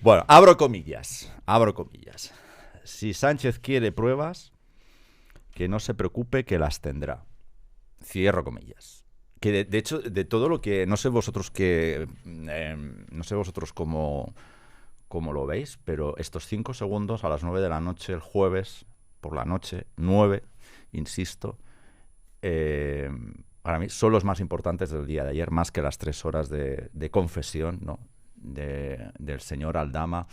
Bueno, abro comillas, abro comillas. Si Sánchez quiere pruebas, que no se preocupe, que las tendrá. Cierro comillas. Que de hecho, de todo lo que... No sé vosotros cómo lo veis, pero estos 5 segundos a las 9 de la noche, el jueves, por la noche, 9, insisto, para mí son los más importantes del día de ayer, más que las 3 horas de confesión, ¿no?, del señor Aldama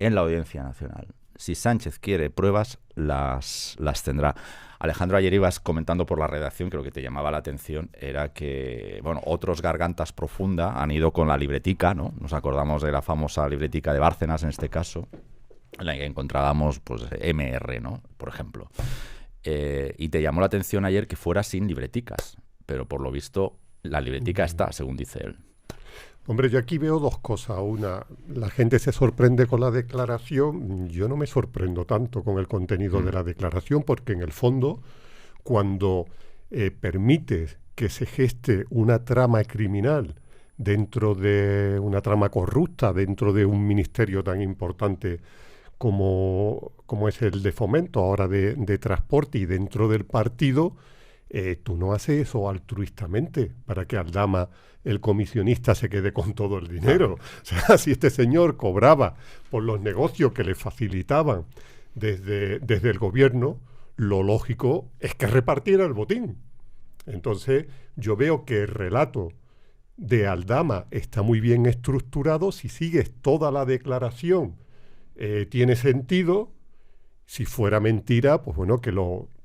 en la Audiencia Nacional. Si Sánchez quiere pruebas, las tendrá. Alejandro, ayer ibas comentando por la redacción que lo que te llamaba la atención era que, bueno, otros gargantas profunda han ido con la libretica, ¿no? Nos acordamos de la famosa libretica de Bárcenas, en este caso, en la que encontrábamos, pues, MR, ¿no?, por ejemplo. Y te llamó la atención ayer que fuera sin libreticas, pero por lo visto la libretica está, según dice él. Hombre, yo aquí veo dos cosas. Una, la gente se sorprende con la declaración. Yo no me sorprendo tanto con el contenido de la declaración, porque en el fondo, cuando permites que se geste una trama criminal dentro de una trama corrupta, dentro de un ministerio tan importante como es el de Fomento, ahora de Transporte, y dentro del partido, tú no haces eso altruistamente para que Aldama, el comisionista, se quede con todo el dinero. O sea, si este señor cobraba por los negocios que le facilitaban desde el gobierno, lo lógico es que repartiera el botín. Entonces, yo veo que el relato de Aldama está muy bien estructurado. Si sigues toda la declaración, tiene sentido. Si fuera mentira, pues bueno,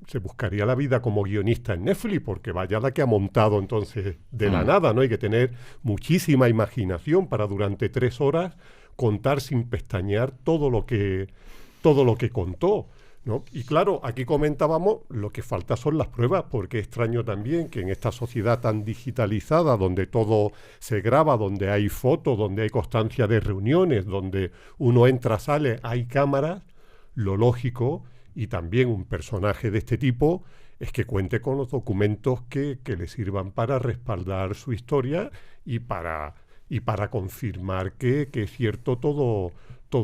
se buscaría la vida como guionista en Netflix, porque vaya la que ha montado entonces de la nada, ¿no? Hay que tener muchísima imaginación para durante 3 horas contar sin pestañear todo lo que contó, ¿no? Y claro, aquí comentábamos, lo que falta son las pruebas, porque es extraño también que en esta sociedad tan digitalizada, donde todo se graba, donde hay fotos, donde hay constancia de reuniones, donde uno entra, sale, hay cámaras, lo lógico, y también un personaje de este tipo, es que cuente con los documentos que le sirvan para respaldar su historia y para confirmar que es cierto todo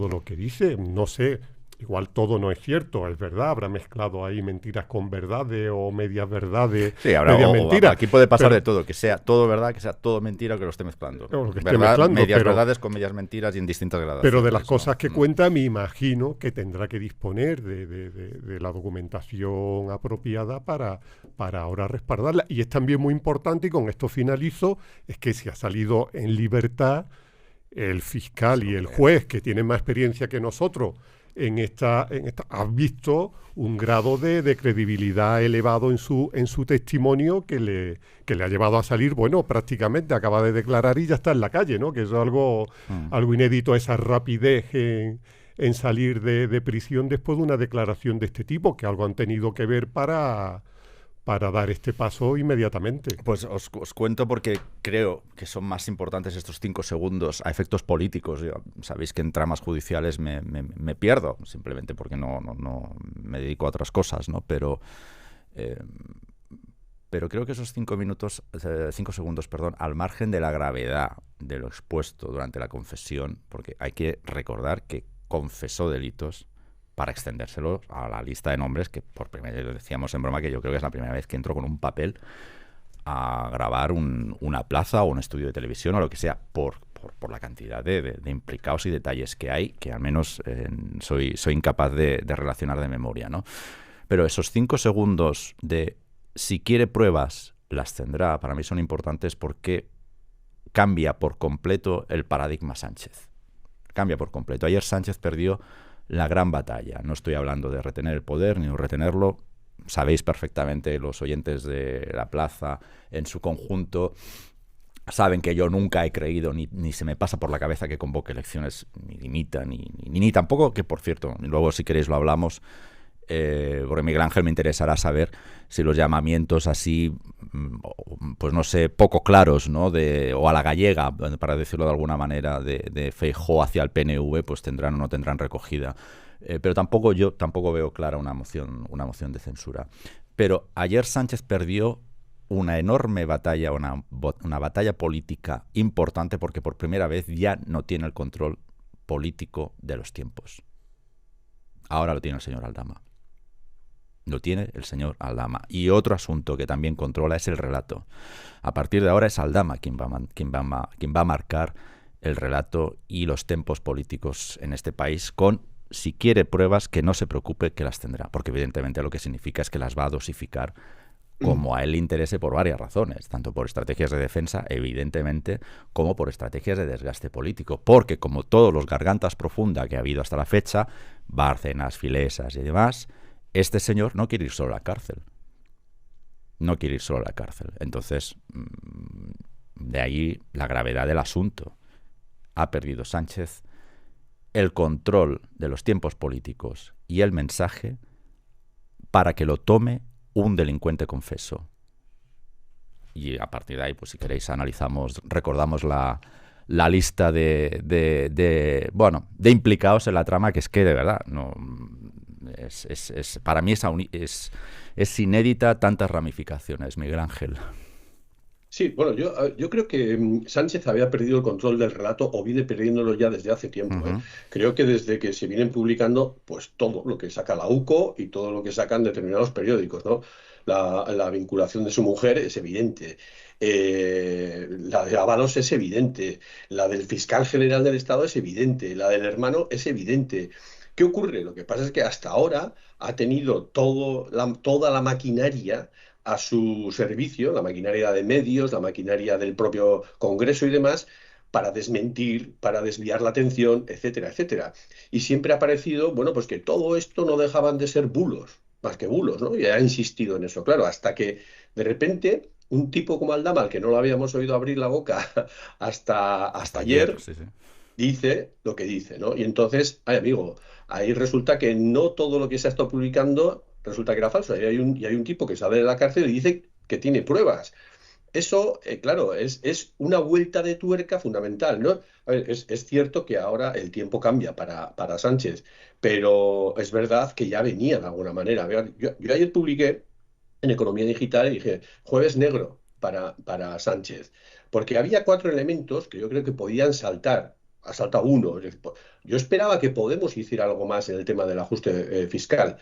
lo que dice. No sé, igual todo no es cierto, es verdad, habrá mezclado ahí mentiras con verdades o medias verdades, sí, medias mentiras. Aquí puede pasar de todo, que sea todo verdad, que sea todo mentira, que lo esté mezclando. No, lo que esté mezclando, medias verdades con medias mentiras y en distintas gradaciones. Pero de las cosas que cuenta, me imagino que tendrá que disponer de la documentación apropiada para ahora respaldarla. Y es también muy importante, y con esto finalizo, es que si ha salido en libertad el fiscal y el juez, que tienen más experiencia que nosotros, has visto un grado de credibilidad elevado en su testimonio que le ha llevado a salir, bueno, prácticamente acaba de declarar y ya está en la calle, ¿no? Que eso es algo inédito, esa rapidez en salir de prisión después de una declaración de este tipo, que algo han tenido que ver para dar este paso inmediatamente. Pues os cuento, porque creo que son más importantes estos 5 segundos a efectos políticos. Sabéis que en tramas judiciales me pierdo, simplemente porque no me dedico a otras cosas, ¿no? Pero creo que esos 5 segundos, al margen de la gravedad de lo expuesto durante la confesión, porque hay que recordar que confesó delitos, para extendérselo a la lista de nombres, que por primera vez decíamos en broma que yo creo que es la primera vez que entro con un papel a grabar una plaza o un estudio de televisión o lo que sea, por la cantidad de implicados y detalles que hay, que al menos soy incapaz de relacionar de memoria, ¿no? Pero esos 5 segundos de si quiere pruebas, las tendrá, para mí son importantes, porque cambia por completo el paradigma Sánchez. Cambia por completo. Ayer Sánchez perdió la gran batalla. No estoy hablando de retener el poder ni de retenerlo. Sabéis perfectamente, los oyentes de La Plaza en su conjunto saben que yo nunca he creído, ni se me pasa por la cabeza que convoque elecciones, ni dimita, ni tampoco, que por cierto, luego si queréis lo hablamos, porque Miguel Ángel me interesará saber si los llamamientos así, pues no sé, poco claros, ¿no? O a la gallega, para decirlo de alguna manera, de Feijóo hacia el PNV, pues tendrán o no tendrán recogida. Pero tampoco veo clara una moción de censura. Pero ayer Sánchez perdió una enorme batalla, una batalla política importante, porque por primera vez ya no tiene el control político de los tiempos. Ahora lo tiene el señor Aldama. Lo tiene el señor Aldama. Y otro asunto que también controla es el relato. A partir de ahora es Aldama quien va a marcar el relato y los tempos políticos en este país con, si quiere pruebas, que no se preocupe, que las tendrá. Porque evidentemente lo que significa es que las va a dosificar como a él le interese por varias razones, tanto por estrategias de defensa, evidentemente, como por estrategias de desgaste político. Porque como todos los gargantas profunda que ha habido hasta la fecha, Bárcenas, Filesas y demás, este señor no quiere ir solo a la cárcel. No quiere ir solo a la cárcel. Entonces, de ahí la gravedad del asunto. Ha perdido Sánchez el control de los tiempos políticos y el mensaje para que lo tome un delincuente confeso. Y a partir de ahí, pues si queréis, recordamos la lista de implicados en la trama, que es que de verdad no para mí es inédita tantas ramificaciones, Miguel Ángel. Sí, bueno, yo creo que Sánchez había perdido el control del relato o viene perdiéndolo ya desde hace tiempo. Creo que desde que se vienen publicando pues todo lo que saca la UCO y todo lo que sacan determinados periódicos, ¿no? La vinculación de su mujer es evidente. La de Ábalos es evidente. La del fiscal general del Estado es evidente. La del hermano es evidente. ¿Qué ocurre? Lo que pasa es que hasta ahora ha tenido toda la maquinaria a su servicio, la maquinaria de medios, la maquinaria del propio Congreso y demás, para desmentir, para desviar la atención, etcétera, etcétera. Y siempre ha parecido, bueno, pues que todo esto no dejaban de ser bulos, más que bulos, ¿no? Y ha insistido en eso, claro, hasta que de repente un tipo como Aldama, al que no lo habíamos oído abrir la boca hasta ayer, sí. Dice lo que dice, ¿no? Y entonces, ay, amigo, ahí resulta que no todo lo que se ha estado publicando resulta que era falso. Y hay un tipo que sale de la cárcel y dice que tiene pruebas. Eso, claro, es una vuelta de tuerca fundamental, ¿no? A ver, es cierto que ahora el tiempo cambia para Sánchez, pero es verdad que ya venía de alguna manera. A ver, yo ayer publiqué en Economía Digital y dije, jueves negro para Sánchez, porque había cuatro elementos que yo creo que podían saltar. Ha saltado uno. Es decir, yo esperaba que Podemos hiciera algo más en el tema del ajuste fiscal.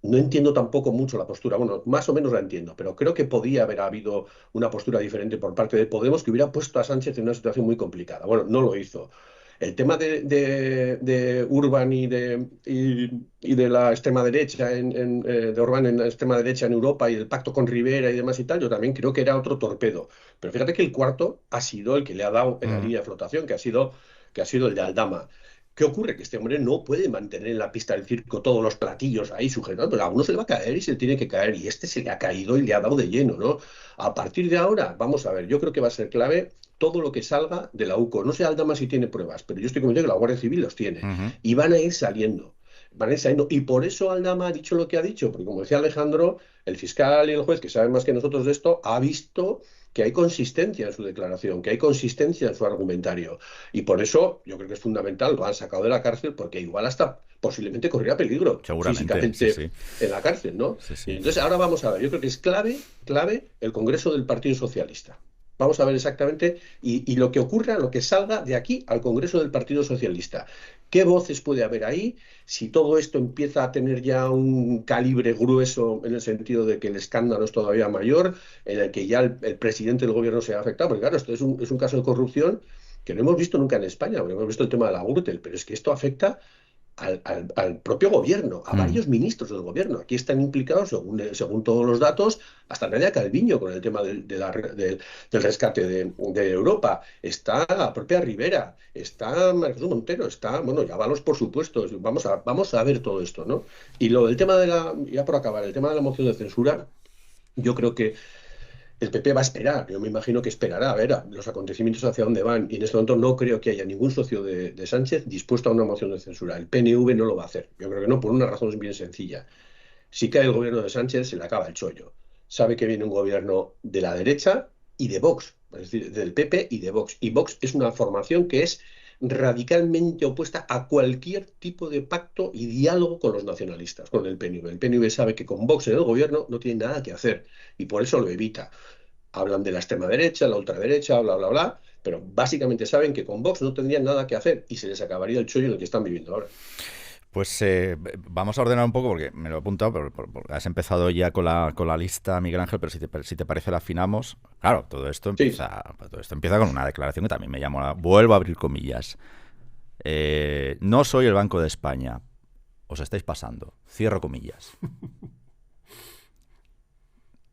No entiendo tampoco mucho la postura, bueno, más o menos la entiendo, pero creo que podía haber habido una postura diferente por parte de Podemos que hubiera puesto a Sánchez en una situación muy complicada. Bueno, no lo hizo. El tema de Urban y de la extrema derecha, de Orbán en la extrema derecha en Europa y el pacto con Rivera y demás y tal, yo también creo que era otro torpedo. Pero fíjate que el cuarto ha sido el que le ha dado en la línea de flotación, que ha sido el de Aldama. ¿Qué ocurre? Que este hombre no puede mantener en la pista del circo todos los platillos ahí sujetos, pero a uno se le va a caer y se le tiene que caer, y este se le ha caído y le ha dado de lleno, ¿no? A partir de ahora, vamos a ver, yo creo que va a ser clave todo lo que salga de la UCO. No sé Aldama si tiene pruebas, pero yo estoy convencido que la Guardia Civil los tiene. Y van a ir saliendo. Van a ir saliendo. Y por eso Aldama ha dicho lo que ha dicho, porque como decía Alejandro, el fiscal y el juez, que saben más que nosotros de esto, ha visto que hay consistencia en su declaración, que hay consistencia en su argumentario. Y por eso yo creo que es fundamental, lo han sacado de la cárcel, porque igual hasta posiblemente corría peligro físicamente sí. en la cárcel, ¿no? Sí. Y entonces ahora vamos a ver, yo creo que es clave el Congreso del Partido Socialista. Vamos a ver exactamente y lo que ocurra, lo que salga de aquí al Congreso del Partido Socialista. ¿Qué voces puede haber ahí? Si todo esto empieza a tener ya un calibre grueso en el sentido de que el escándalo es todavía mayor, en el que ya el presidente del gobierno se ha afectado, porque claro, esto es un caso de corrupción que no hemos visto nunca en España, porque hemos visto el tema de la Gürtel, pero es que esto afecta al propio gobierno, a varios ministros del gobierno. Aquí están implicados, según todos los datos, hasta Nadia Calviño con el tema del rescate de Europa. Está la propia Rivera, está María Montero, está, bueno, ya Ábalos, por supuesto. Vamos a ver todo esto, ¿no? Y el tema ya por acabar, el tema de la moción de censura, yo creo que el PP va a esperar, yo me imagino que esperará a ver los acontecimientos hacia dónde van, y en este momento no creo que haya ningún socio de Sánchez dispuesto a una moción de censura. El PNV no lo va a hacer, yo creo que no, por una razón bien sencilla. Si cae el gobierno de Sánchez, se le acaba el chollo. Sabe que viene un gobierno de la derecha y de Vox, es decir, del PP y de Vox. Y Vox es una formación que es radicalmente opuesta a cualquier tipo de pacto y diálogo con los nacionalistas, con el PNV. El PNV sabe que con Vox en el gobierno no tiene nada que hacer y por eso lo evita. hablan de la extrema derecha, la ultraderecha, bla, bla, bla, pero básicamente saben que con Vox no tendrían nada que hacer y se les acabaría el chollo en el que están viviendo ahora. Pues vamos a ordenar un poco porque me lo he apuntado, pero has empezado ya con la lista, Miguel Ángel, pero si te parece la afinamos. Claro, Sí, todo esto empieza con una declaración que también me llamó vuelvo a abrir comillas. No soy el Banco de España, os estáis pasando, cierro comillas.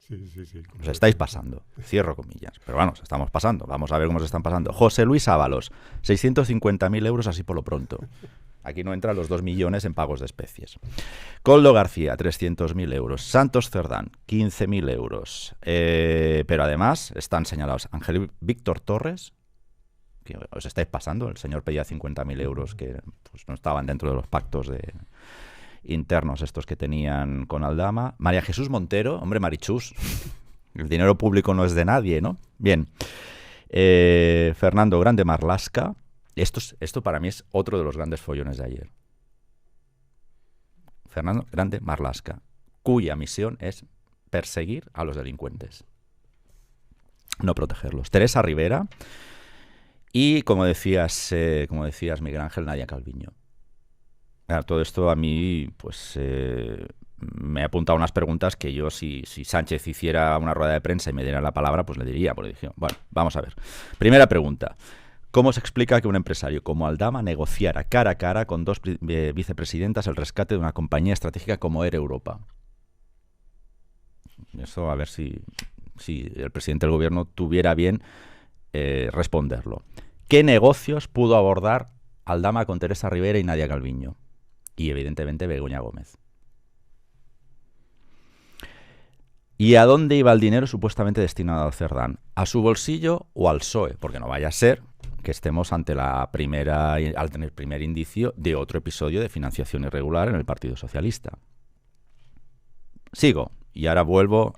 Sí, Os estáis pasando, cierro comillas. Pero bueno, nos estamos pasando, vamos a ver cómo se están pasando. José Luis Ábalos, 650.000 euros así por lo pronto. Aquí no entran los 2 millones en pagos de especies. Coldo García, 300.000 euros. Santos Cerdán, 15.000 euros. Pero además están señalados Ángel Víctor Torres, que os estáis pasando. El señor pedía 50.000 euros que pues, no estaban dentro de los pactos internos estos que tenían con Aldama. María Jesús Montero, hombre, Marichus. El dinero público no es de nadie, ¿no? Bien. Fernando Grande Marlasca. Esto para mí es otro de los grandes follones de ayer. Fernando Grande Marlasca, cuya misión es perseguir a los delincuentes, no protegerlos. Teresa Rivera y, como decías Miguel Ángel, Nadia Calviño. Claro, todo esto a mí, pues, me ha apuntado unas preguntas que yo, si Sánchez hiciera una rueda de prensa y me diera la palabra, pues le diría, porque dije, bueno, vamos a ver. Primera pregunta. ¿Cómo se explica que un empresario como Aldama negociara cara a cara con dos vicepresidentas el rescate de una compañía estratégica como Air Europa? Eso a ver si el presidente del gobierno tuviera bien responderlo. ¿Qué negocios pudo abordar Aldama con Teresa Rivera y Nadia Calviño? Y evidentemente Begoña Gómez. ¿Y a dónde iba el dinero supuestamente destinado a Cerdán? ¿A su bolsillo o al PSOE? Porque no vaya a ser que estemos ante el primer indicio de otro episodio de financiación irregular en el Partido Socialista. Sigo, y ahora vuelvo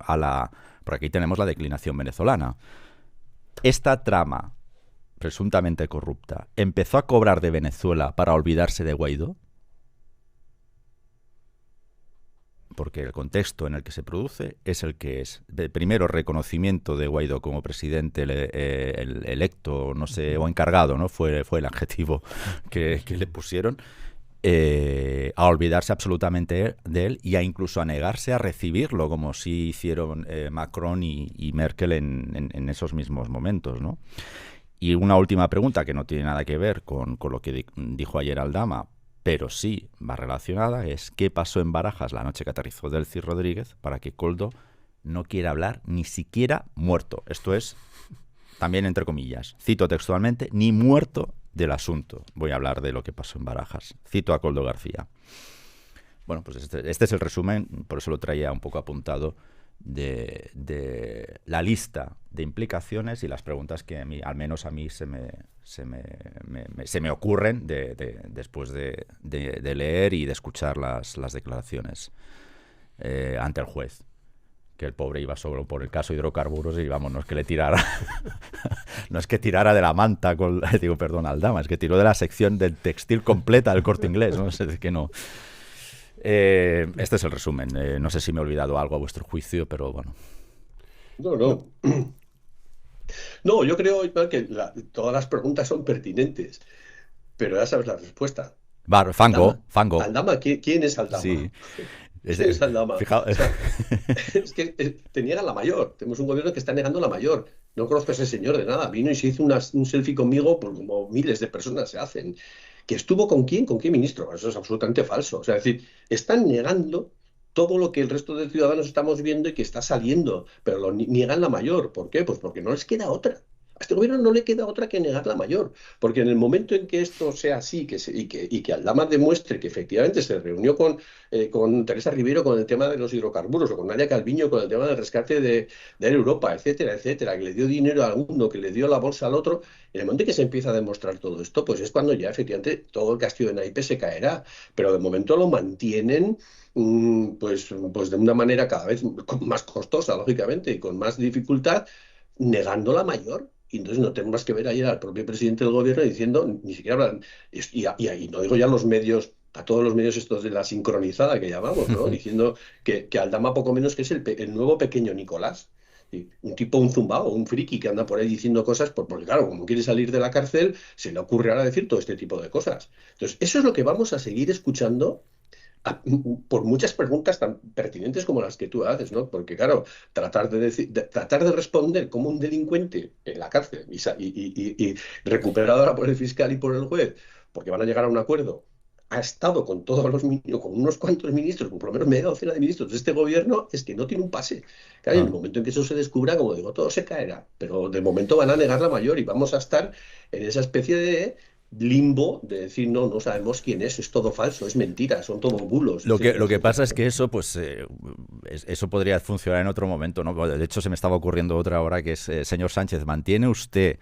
por aquí tenemos la declinación venezolana. Esta trama, presuntamente corrupta, ¿empezó a cobrar de Venezuela para olvidarse de Guaidó? Porque el contexto en el que se produce es el que es. Primero, reconocimiento de Guaidó como presidente electo, no sé, o encargado, ¿no? Fue el adjetivo que le pusieron, a olvidarse absolutamente de él y a incluso a negarse a recibirlo, como sí hicieron Macron y Merkel en esos mismos momentos, ¿no? Y una última pregunta que no tiene nada que ver con lo que dijo ayer Aldama, pero sí va relacionada, es ¿qué pasó en Barajas la noche que aterrizó Delcy Rodríguez para que Coldo no quiera hablar ni siquiera muerto? Esto es, también entre comillas, cito textualmente, ni muerto del asunto. Voy a hablar de lo que pasó en Barajas. Cito a Coldo García. Bueno, pues este es el resumen, por eso lo traía un poco apuntado, de la lista de implicaciones y las preguntas que al menos a mí se me ocurren después de leer y de escuchar las declaraciones ante el juez, que el pobre iba solo por el caso hidrocarburos y vamos, no es que le tirara no es que tirara de la manta Aldama, es que tiró de la sección del textil completa del Corte Inglés, no sé, es que no. Este es el resumen. No sé si me he olvidado algo a vuestro juicio, pero bueno. No. No, yo creo Iván, que todas las preguntas son pertinentes, pero ya sabes la respuesta. Fango. Aldama, ¿quién es Aldama? Sí. ¿Quién es Aldama? Fijaos. O sea, es que te niegan la mayor. Tenemos un gobierno que está negando la mayor. No conozco a ese señor de nada. Vino y se hizo un selfie conmigo, pues como miles de personas se hacen. ¿Que estuvo con quién? ¿Con qué ministro? Eso es absolutamente falso. O sea, es decir, están negando todo lo que el resto de ciudadanos estamos viendo y que está saliendo, pero lo niegan la mayor. ¿Por qué? Pues porque no les queda otra. A este gobierno no le queda otra que negar la mayor, porque en el momento en que esto sea así y que Aldama demuestre que efectivamente se reunió con Teresa Rivero con el tema de los hidrocarburos o con Nadia Calviño con el tema del rescate de Europa, etcétera, etcétera, que le dio dinero a uno, que le dio la bolsa al otro, en el momento en que se empieza a demostrar todo esto, pues es cuando ya efectivamente todo el castillo de naipes se caerá, pero de momento lo mantienen pues de una manera cada vez más costosa, lógicamente, y con más dificultad, negando la mayor. Y entonces no tenemos más que ver ayer al propio presidente del gobierno diciendo, ni siquiera hablan, y no digo ya los medios, a todos los medios estos de la sincronizada que llamamos, ¿no? Diciendo que Aldama poco menos que es el nuevo pequeño Nicolás. Y un tipo, un zumbao, un friki que anda por ahí diciendo cosas, porque claro, como quiere salir de la cárcel, se le ocurre ahora decir todo este tipo de cosas. Entonces, eso es lo que vamos a seguir escuchando por muchas preguntas tan pertinentes como las que tú haces, ¿no? Porque, claro, tratar de responder como un delincuente en la cárcel y recuperado ahora por el fiscal y por el juez, porque van a llegar a un acuerdo, ha estado con todos los ministros, con unos cuantos ministros, con por lo menos media docena de ministros de este gobierno, es que no tiene un pase. Claro, y en el Ah. momento en que eso se descubra, como digo, todo se caerá. Pero de momento van a negar la mayor y vamos a estar en esa especie de limbo de decir, no, no sabemos quién es todo falso, es mentira, son todo bulos, Lo etcétera, que pasa etcétera, es que eso, pues, eso podría funcionar en otro momento, ¿no? De hecho, se me estaba ocurriendo otra ahora que es, señor Sánchez, ¿mantiene usted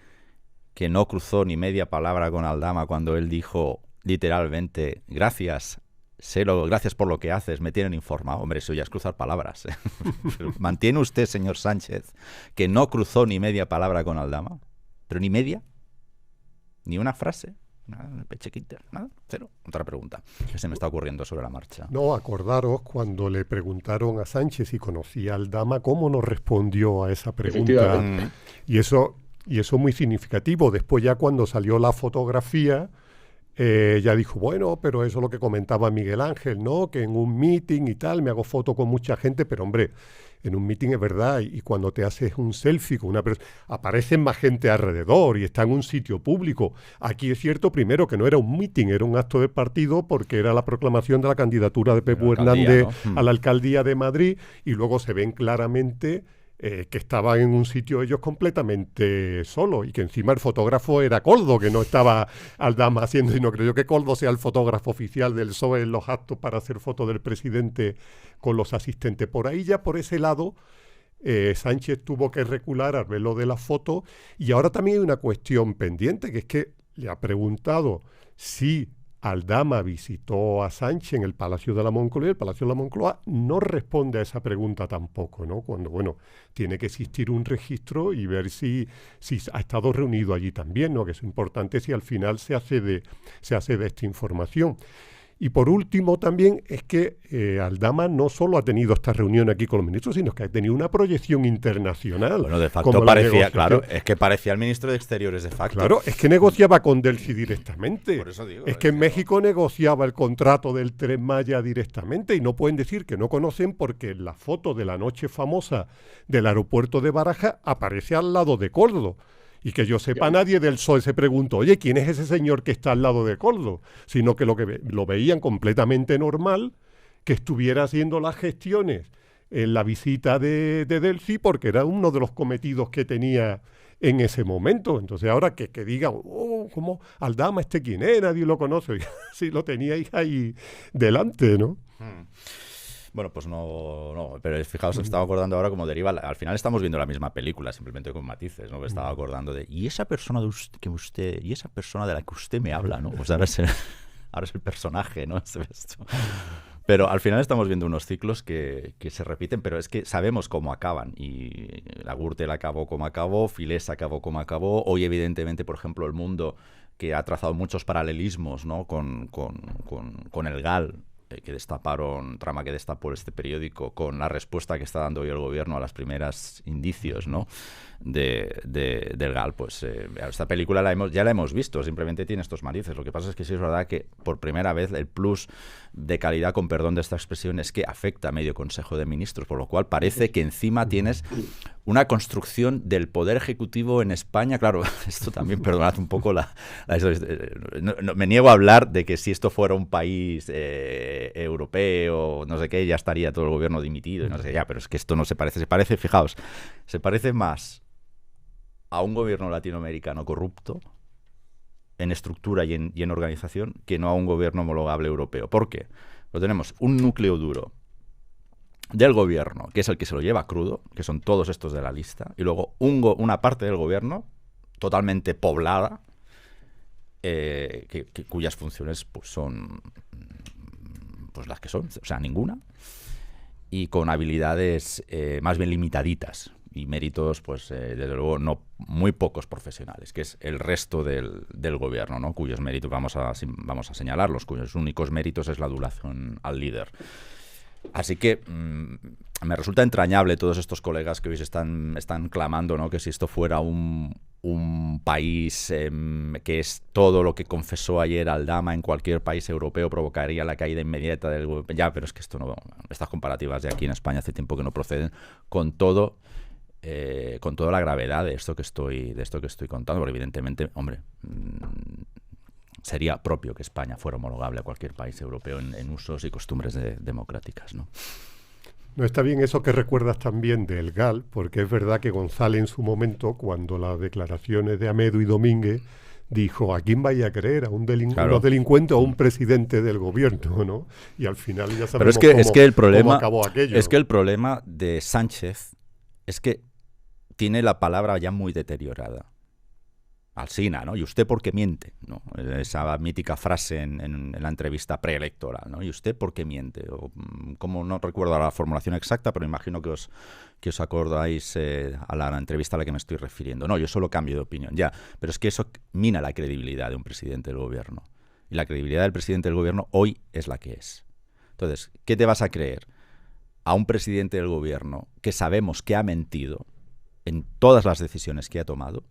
que no cruzó ni media palabra con Aldama cuando él dijo literalmente, gracias, gracias por lo que haces, me tienen informado? Hombre, eso ya es cruzar palabras. ¿Mantiene usted, señor Sánchez, que no cruzó ni media palabra con Aldama? ¿Pero ni media? ¿Ni una frase? Nada, pechequita, nada, cero. Otra pregunta que se me está ocurriendo sobre la marcha. No, acordaros cuando le preguntaron a Sánchez si conocía a Aldama, cómo nos respondió a esa pregunta. efectivamente. Y eso es muy significativo. Después ya cuando salió la fotografía, ya dijo, bueno, pero eso es lo que comentaba Miguel Ángel, ¿no? Que en un meeting y tal, me hago foto con mucha gente, pero hombre, en un meeting es verdad, y cuando te haces un selfie con una persona, aparecen más gente alrededor y está en un sitio público. Aquí es cierto, primero, que no era un meeting, era un acto de partido porque era la proclamación de la candidatura de Pepu Hernández, ¿no?, a la alcaldía de Madrid, y luego se ven claramente que estaban en un sitio ellos completamente solos, y que encima el fotógrafo era Koldo, que no estaba Aldama haciendo, y no creo yo que Koldo sea el fotógrafo oficial del PSOE en los actos para hacer fotos del presidente con los asistentes. Por ahí ya, por ese lado, Sánchez tuvo que recular al ver lo de la foto. Y ahora también hay una cuestión pendiente, que es que le ha preguntado si Aldama visitó a Sánchez en el Palacio de la Moncloa, y el Palacio de la Moncloa no responde a esa pregunta tampoco, ¿no? Cuando, bueno, tiene que existir un registro y ver si ha estado reunido allí también, ¿no? Que es importante si al final se hace de esta información. Y por último también es que Aldama no solo ha tenido esta reunión aquí con los ministros, sino que ha tenido una proyección internacional. Bueno, de facto parecía, claro, es que parecía el ministro de Exteriores de facto. Claro, es que negociaba con Delcy directamente. Por eso digo, es que en México negociaba el contrato del Tren Maya directamente, y no pueden decir que no conocen porque en la foto de la noche famosa del aeropuerto de Barajas aparece al lado de Koldo. Y que yo sepa, nadie del PSOE se preguntó, oye, ¿quién es ese señor que está al lado de Koldo? Sino que lo veían completamente normal que estuviera haciendo las gestiones en la visita de Delcy, porque era uno de los cometidos que tenía en ese momento. Entonces ahora que digan, ¿cómo Aldama quién es? Nadie lo conoce. Sí, lo teníais ahí delante, ¿no? Bueno, pues no, pero fijaos, me estaba acordando ahora como deriva, al final estamos viendo la misma película, simplemente con matices, ¿no? Me estaba acordando de, y esa persona y esa persona de la que usted me habla, ¿no? Pues ahora es el personaje, ¿no? Pero al final estamos viendo unos ciclos que se repiten, pero es que sabemos cómo acaban, y la Gürtel acabó como acabó, Filés acabó como acabó, hoy evidentemente, por ejemplo, El Mundo, que ha trazado muchos paralelismos, ¿no? con el GAL, trama que destapó este periódico, con la respuesta que está dando hoy el gobierno a las primeras indicios, ¿no? del GAL, pues esta película ya la hemos visto, simplemente tiene estos matices. Lo que pasa es que sí es verdad que por primera vez el plus de calidad, con perdón de esta expresión, es que afecta a medio Consejo de Ministros, por lo cual parece que encima tienes una construcción del Poder Ejecutivo en España. Claro, esto también, perdonad un poco me niego a hablar de que si esto fuera un país europeo, no sé qué, ya estaría todo el gobierno dimitido y no sé qué, pero es que esto no se parece, fijaos, se parece más a un gobierno latinoamericano corrupto en estructura y en organización que no a un gobierno homologable europeo. ¿Por qué? Pues tenemos un núcleo duro del gobierno, que es el que se lo lleva crudo, que son todos estos de la lista, y luego una parte del gobierno totalmente poblada, cuyas funciones pues son pues las que son, o sea, ninguna, y con habilidades más bien limitaditas, y méritos, pues desde luego no muy pocos profesionales, que es el resto del gobierno, ¿no? Cuyos méritos vamos a señalarlos, cuyos únicos méritos es la adulación al líder. Así que me resulta entrañable todos estos colegas que hoy están clamando, ¿no? Que si esto fuera un país que es todo lo que confesó ayer Aldama en cualquier país europeo provocaría la caída inmediata del... Ya, pero es que esto no... Estas comparativas de aquí en España hace tiempo que no proceden con toda la gravedad de esto que estoy contando, porque evidentemente, hombre, sería propio que España fuera homologable a cualquier país europeo en usos y costumbres democráticas, ¿no? No está bien eso que recuerdas también del GAL, porque es verdad que González en su momento, cuando las declaraciones de Amedo y Domínguez, dijo, ¿a quién vaya a creer? ¿A unos delincuentes o a un presidente del gobierno? ¿No? Y al final ya sabemos cómo acabó aquello. Es que el problema de Sánchez es que tiene la palabra ya muy deteriorada. Alsina, ¿no? ¿Y usted por qué miente? ¿No? Esa mítica frase en la entrevista preelectoral, ¿no? ¿Y usted por qué miente? O, como no recuerdo la formulación exacta, pero imagino que os acordáis a la entrevista a la que me estoy refiriendo. No, yo solo cambio de opinión, ya. Pero es que eso mina la credibilidad de un presidente del gobierno. Y la credibilidad del presidente del gobierno hoy es la que es. Entonces, ¿qué te vas a creer? A un presidente del gobierno que sabemos que ha mentido en todas las decisiones que ha tomado,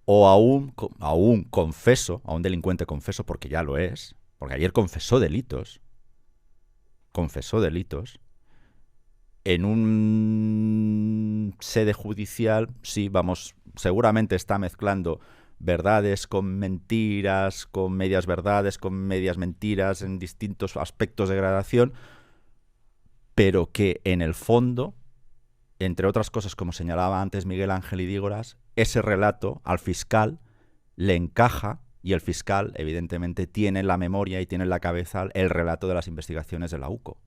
o a un confeso, a un delincuente confeso, porque ya lo es, porque ayer confesó delitos, en un sede judicial, sí, vamos, seguramente está mezclando verdades con mentiras, con medias verdades, con medias mentiras, en distintos aspectos de gradación, pero que en el fondo, entre otras cosas, como señalaba antes Miguel Ángel Idígoras, ese relato al fiscal le encaja y el fiscal, evidentemente, tiene en la memoria y tiene en la cabeza el relato de las investigaciones de la UCO.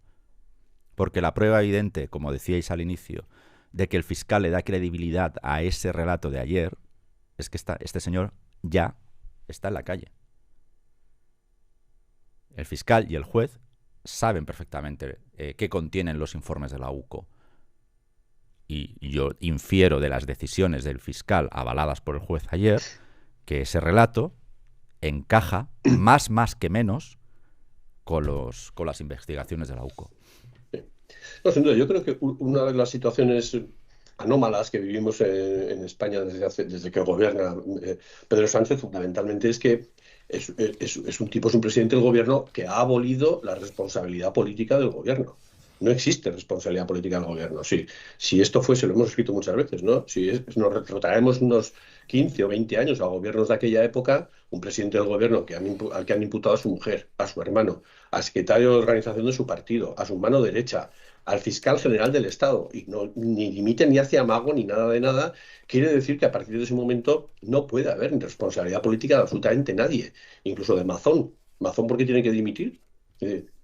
Porque la prueba evidente, como decíais al inicio, de que el fiscal le da credibilidad a ese relato de ayer, es que este señor ya está en la calle. El fiscal y el juez saben perfectamente qué contienen los informes de la UCO. Y yo infiero de las decisiones del fiscal avaladas por el juez ayer que ese relato encaja más que menos con las investigaciones de la UCO. No, sin duda, yo creo que una de las situaciones anómalas que vivimos en España desde que gobierna Pedro Sánchez, fundamentalmente, es que es un presidente del gobierno que ha abolido la responsabilidad política del gobierno. No existe responsabilidad política del gobierno. Sí, si esto fuese, lo hemos escrito muchas veces, ¿no? Si nos retrotraemos unos 15 o 20 años a gobiernos de aquella época, un presidente del gobierno al que han imputado a su mujer, a su hermano, al secretario de organización de su partido, a su mano derecha, al fiscal general del Estado, y no, ni dimite ni hace amago ni nada de nada, quiere decir que a partir de ese momento no puede haber responsabilidad política de absolutamente nadie, incluso de Mazón. ¿Mazón por qué tiene que dimitir?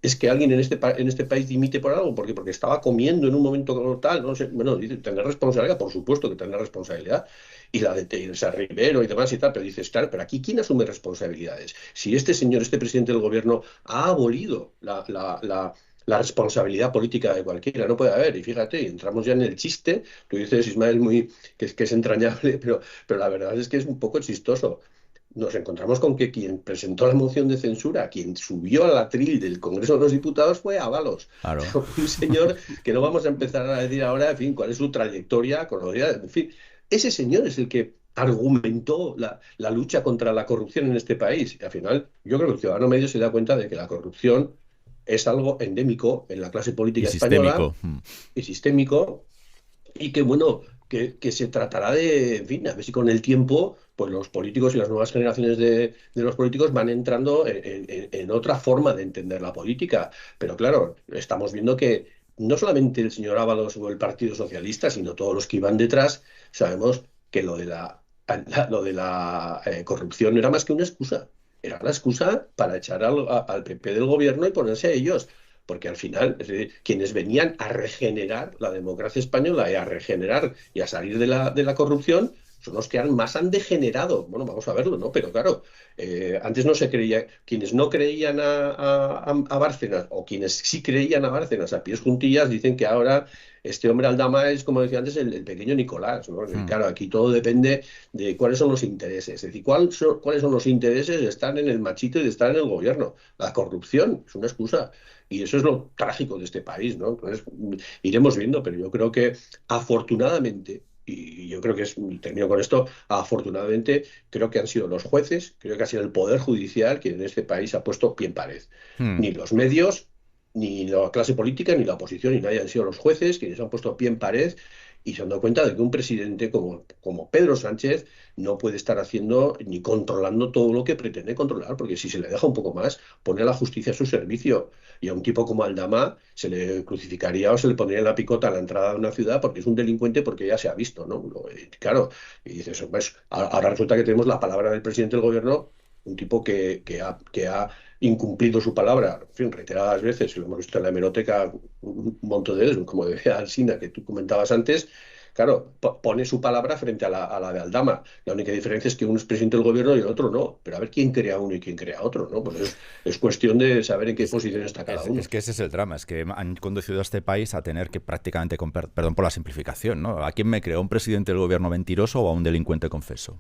Es que alguien en este país dimite por algo, porque estaba comiendo en un momento tal, no sé, bueno, dice, tener responsabilidad, por supuesto que tener responsabilidad, y la de Teresa Rivero y demás y tal, pero dices, claro, pero aquí ¿quién asume responsabilidades? Si este señor, este presidente del gobierno, ha abolido la responsabilidad política de cualquiera, no puede haber, y fíjate, entramos ya en el chiste, tú dices, Ismael, que es entrañable, pero la verdad es que es un poco chistoso. Nos encontramos con que quien presentó la moción de censura, quien subió al atril del Congreso de los Diputados fue Ábalos. Claro. Un señor que no vamos a empezar a decir ahora, en fin, cuál es su trayectoria, en fin. Ese señor es el que argumentó la lucha contra la corrupción en este país. Y al final, yo creo que el ciudadano medio se da cuenta de que la corrupción es algo endémico en la clase política española y sistémico, y que, bueno, que se tratará de, en fin, a ver si con el tiempo pues los políticos y las nuevas generaciones de los políticos van entrando en otra forma de entender la política. Pero claro, estamos viendo que no solamente el señor Ábalos o el Partido Socialista, sino todos los que iban detrás, sabemos que lo de la corrupción no era más que una excusa. Era la excusa para echar al PP del gobierno y ponerse a ellos. Porque al final, es decir, quienes venían a regenerar la democracia española y a regenerar y a salir de la corrupción son los que más han degenerado. Bueno, vamos a verlo, ¿no? Pero claro, antes no se creía, quienes no creían a Bárcenas, o quienes sí creían a Bárcenas a pies juntillas, dicen que ahora este hombre Aldama es, como decía antes, el pequeño Nicolás, ¿no? Y claro, aquí todo depende de cuáles son los intereses. Es decir, cuáles son los intereses de estar en el machito y de estar en el gobierno. La corrupción es una excusa. Y eso es lo trágico de este país, ¿no? Entonces, iremos viendo, pero yo creo que afortunadamente, y yo creo que y termino con esto, afortunadamente creo que han sido los jueces, creo que ha sido el Poder Judicial quien en este país ha puesto pie en pared. Hmm. Ni los medios, ni la clase política, ni la oposición, ni nadie han sido los jueces quienes han puesto pie en pared y se han dado cuenta de que un presidente como Pedro Sánchez no puede estar haciendo ni controlando todo lo que pretende controlar, porque si se le deja un poco más, pone a la justicia a su servicio. Y a un tipo como Aldama se le crucificaría o se le pondría en la picota a la entrada de una ciudad porque es un delincuente, porque ya se ha visto, ¿no? Claro, y dices, pues, ahora resulta que tenemos la palabra del presidente del gobierno, un tipo que ha incumplido su palabra, en fin, reiteradas veces, y lo hemos visto en la hemeroteca un montón de veces, como decía Alsina, que tú comentabas antes. Claro, pone su palabra frente a la de Aldama. La única diferencia es que uno es presidente del gobierno y el otro no. Pero a ver quién crea uno y quién crea otro, ¿no? Pues es cuestión de saber en qué posición está cada uno. Es que ese es el drama, es que han conducido a este país a tener que prácticamente, perdón por la simplificación, ¿no? ¿A quién me creó? ¿Un presidente del gobierno mentiroso o a un delincuente confeso?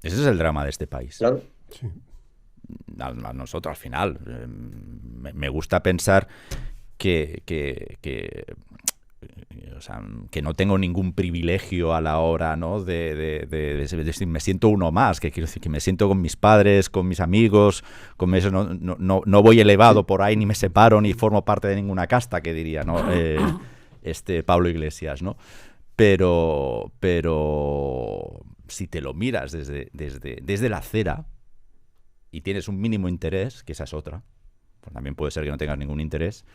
Ese es el drama de este país. Claro. Sí. A nosotros, al final, me gusta pensar que o sea, que no tengo ningún privilegio a la hora, ¿no? de decir, me siento uno más, que quiero decir que me siento con mis padres, con mis amigos, no voy elevado por ahí, ni me separo, ni formo parte de ninguna casta, que diría, ¿no? Pablo Iglesias, ¿no? Pero si te lo miras desde la acera y tienes un mínimo interés, que esa es otra, pues también puede ser que no tengas ningún interés,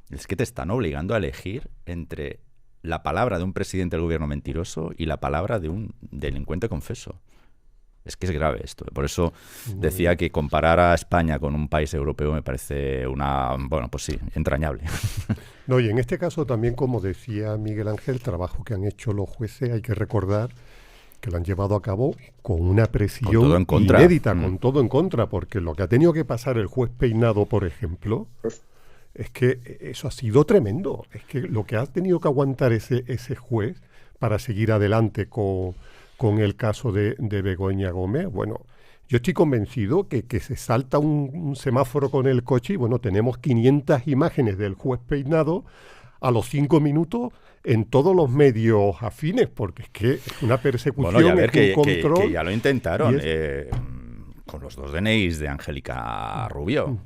es que te están obligando a elegir entre la palabra de un presidente del gobierno mentiroso y la palabra de un delincuente confeso. Es que es grave esto. Por eso decía que comparar a España con un país europeo me parece bueno, pues sí, entrañable. No, y en este caso también, como decía Miguel Ángel, el trabajo que han hecho los jueces, hay que recordar que lo han llevado a cabo con una presión inédita, con todo en contra, porque lo que ha tenido que pasar el juez Peinado, por ejemplo, es que eso ha sido tremendo. Es que lo que ha tenido que aguantar ese juez para seguir adelante con el caso de Begoña Gómez, bueno, yo estoy convencido que se salta un semáforo con el coche y, bueno, tenemos 500 imágenes del juez Peinado a los 5 minutos en todos los medios afines, porque es que es una persecución, bueno, y a ver, es un control. Que ya lo intentaron. Con los 2 DNIs de Angélica Rubio,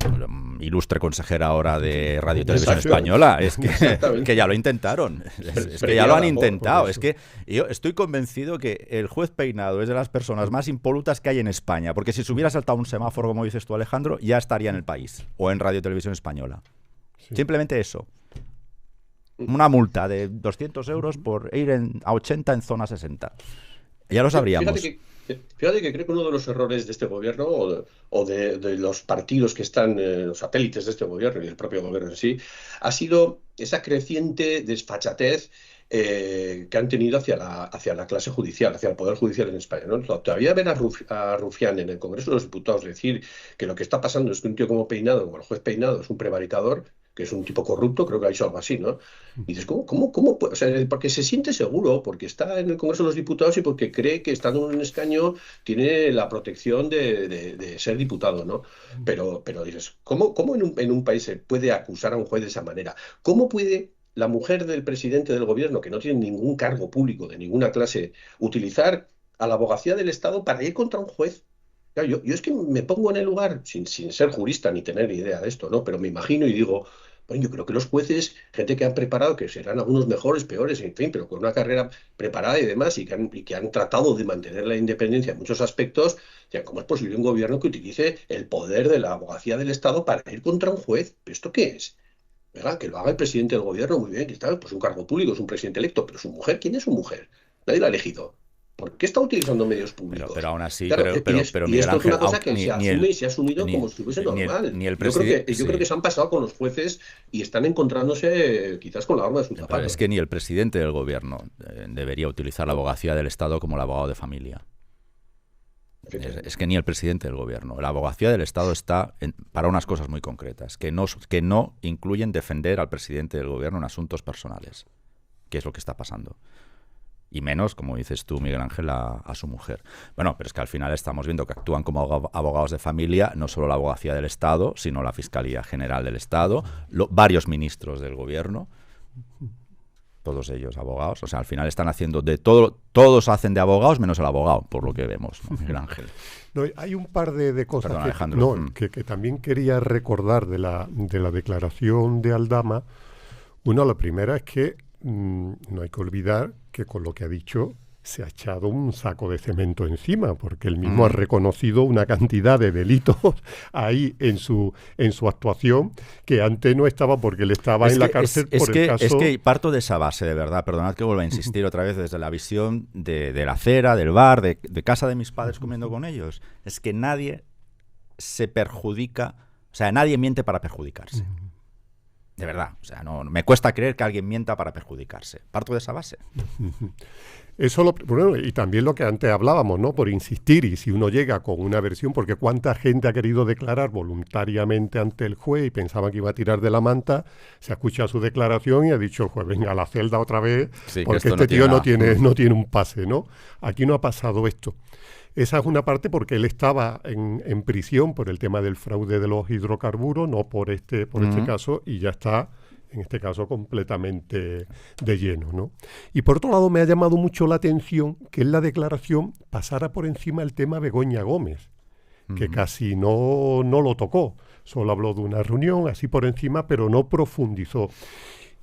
ilustre consejera ahora de Radio y Televisión Española. Es que ya lo intentaron. Es que ya lo han intentado. Es que yo estoy convencido que el juez Peinado es de las personas más impolutas que hay en España, porque si se hubiera saltado un semáforo, como dices tú, Alejandro, ya estaría en el país o en Radio y Televisión Española. Sí. Simplemente eso. Una multa de 200 euros por ir a 80 en zona 60. Ya lo sabríamos. Fíjate que creo que uno de los errores de este gobierno o de los partidos que están, los satélites de este gobierno y del propio gobierno en sí, ha sido esa creciente desfachatez que han tenido hacia la clase judicial, hacia el Poder Judicial en España, ¿no? Todavía ver a Rufián en el Congreso de los Diputados decir que lo que está pasando es que un tío como el juez Peinado, es un prevaricador, que es un tipo corrupto, creo que ha dicho algo así, ¿no? Y dices, ¿cómo? O sea, porque se siente seguro, porque está en el Congreso de los Diputados y porque cree que estando en un escaño tiene la protección de ser diputado, ¿no? Pero dices, ¿cómo en un país se puede acusar a un juez de esa manera? ¿Cómo puede la mujer del presidente del gobierno, que no tiene ningún cargo público de ninguna clase, utilizar a la abogacía del Estado para ir contra un juez? Claro, yo es que me pongo en el lugar, sin ser jurista ni tener idea de esto, ¿no? Pero me imagino y digo, bueno, yo creo que los jueces, gente que han preparado, que serán algunos mejores, peores, en fin, pero con una carrera preparada y demás, y que han tratado de mantener la independencia en muchos aspectos, ya, ¿cómo es posible un gobierno que utilice el poder de la abogacía del Estado para ir contra un juez? ¿Esto qué es? ¿Verdad? Que lo haga el presidente del gobierno, muy bien, que está, pues un cargo público, es un presidente electo, pero su mujer, ¿quién es su mujer? Nadie la ha elegido. ¿Por qué está utilizando medios públicos? Pero aún así, Claro, pero y Miguel esto es una Ángel, cosa que se asume y se ha asumido como si fuese normal. ni el Yo presidente... creo que se han pasado con los jueces y están encontrándose quizás con la arma de su Pero zapato. es que ni el presidente del gobierno debería utilizar la abogacía del Estado como el abogado de familia. Es que ni el presidente del gobierno. La abogacía del Estado está para unas cosas muy concretas, que no incluyen defender al presidente del gobierno en asuntos personales, que es lo que está pasando. Y menos, como dices tú, Miguel Ángel, a su mujer. Bueno, pero es que al final estamos viendo que actúan como abogados de familia no solo la abogacía del Estado, sino la Fiscalía General del Estado, varios ministros del gobierno, todos ellos abogados. O sea, al final están haciendo de todo, todos hacen de abogados menos el abogado, por lo que vemos, ¿no, Miguel Ángel? No, hay un par de cosas Perdón, Alejandro. que también quería recordar de la declaración de Aldama. Una, la primera es que no hay que olvidar que con lo que ha dicho se ha echado un saco de cemento encima, porque él mismo ha reconocido una cantidad de delitos ahí en su actuación que antes no estaba, porque él estaba en la cárcel por el caso... Es que parto de esa base, de verdad, perdonad que vuelva a insistir otra vez desde la visión de la acera, del bar, de casa de mis padres comiendo con ellos. Es que nadie se perjudica, o sea, nadie miente para perjudicarse. De verdad, o sea, no me cuesta creer que alguien mienta para perjudicarse. Parto de esa base. Eso bueno, y también lo que antes hablábamos, ¿no? Por insistir, y si uno llega con una versión, porque cuánta gente ha querido declarar voluntariamente ante el juez y pensaba que iba a tirar de la manta, se ha escuchado su declaración y ha dicho el juez, venga a la celda otra vez, sí, porque este tío no tiene un pase, ¿no? Aquí no ha pasado esto. Esa es una parte porque él estaba en prisión por el tema del fraude de los hidrocarburos, no por este caso, y ya está, en este caso, completamente de lleno, ¿no? Y por otro lado, me ha llamado mucho la atención que en la declaración pasara por encima el tema Begoña Gómez, que casi no lo tocó. Solo habló de una reunión, así por encima, pero no profundizó.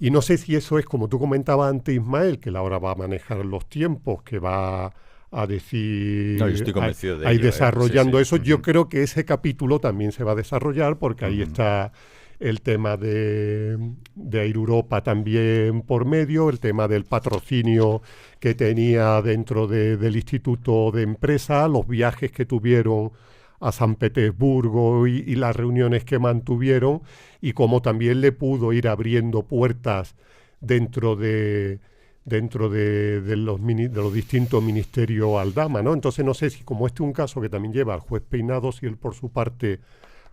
Y no sé si eso es, como tú comentabas antes, Ismael, que él ahora va a manejar los tiempos, que va a decir, no, yo estoy convencido de ahí ello, desarrollando sí. eso. Yo creo que ese capítulo también se va a desarrollar, porque ahí está el tema de Air Europa también por medio, el tema del patrocinio que tenía dentro del Instituto de Empresa, los viajes que tuvieron a San Petersburgo y las reuniones que mantuvieron, y cómo también le pudo ir abriendo puertas dentro de los distintos ministerios Aldama, ¿no? Entonces no sé si, como este es un caso que también lleva al juez Peinado, si él por su parte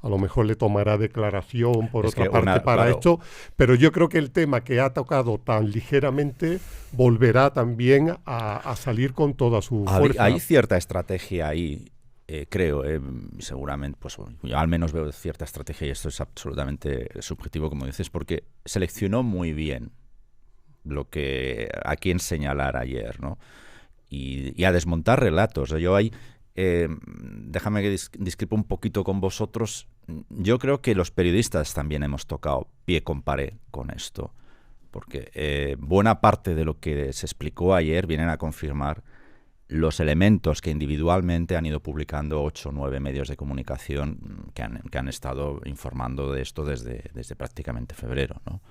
a lo mejor le tomará declaración por otra parte para esto, pero yo creo que el tema que ha tocado tan ligeramente volverá también a salir con toda su fuerza. Hay cierta estrategia ahí, creo, seguramente, pues yo al menos veo cierta estrategia, y esto es absolutamente subjetivo, como dices, porque seleccionó muy bien a quién señalar ayer, ¿no? Y a desmontar relatos. Yo ahí, déjame que discrepo un poquito con vosotros. Yo creo que los periodistas también hemos tocado pie con pared con esto, porque buena parte de lo que se explicó ayer vienen a confirmar los elementos que individualmente han ido publicando 8 o 9 medios de comunicación que han estado informando de esto desde prácticamente febrero, ¿no?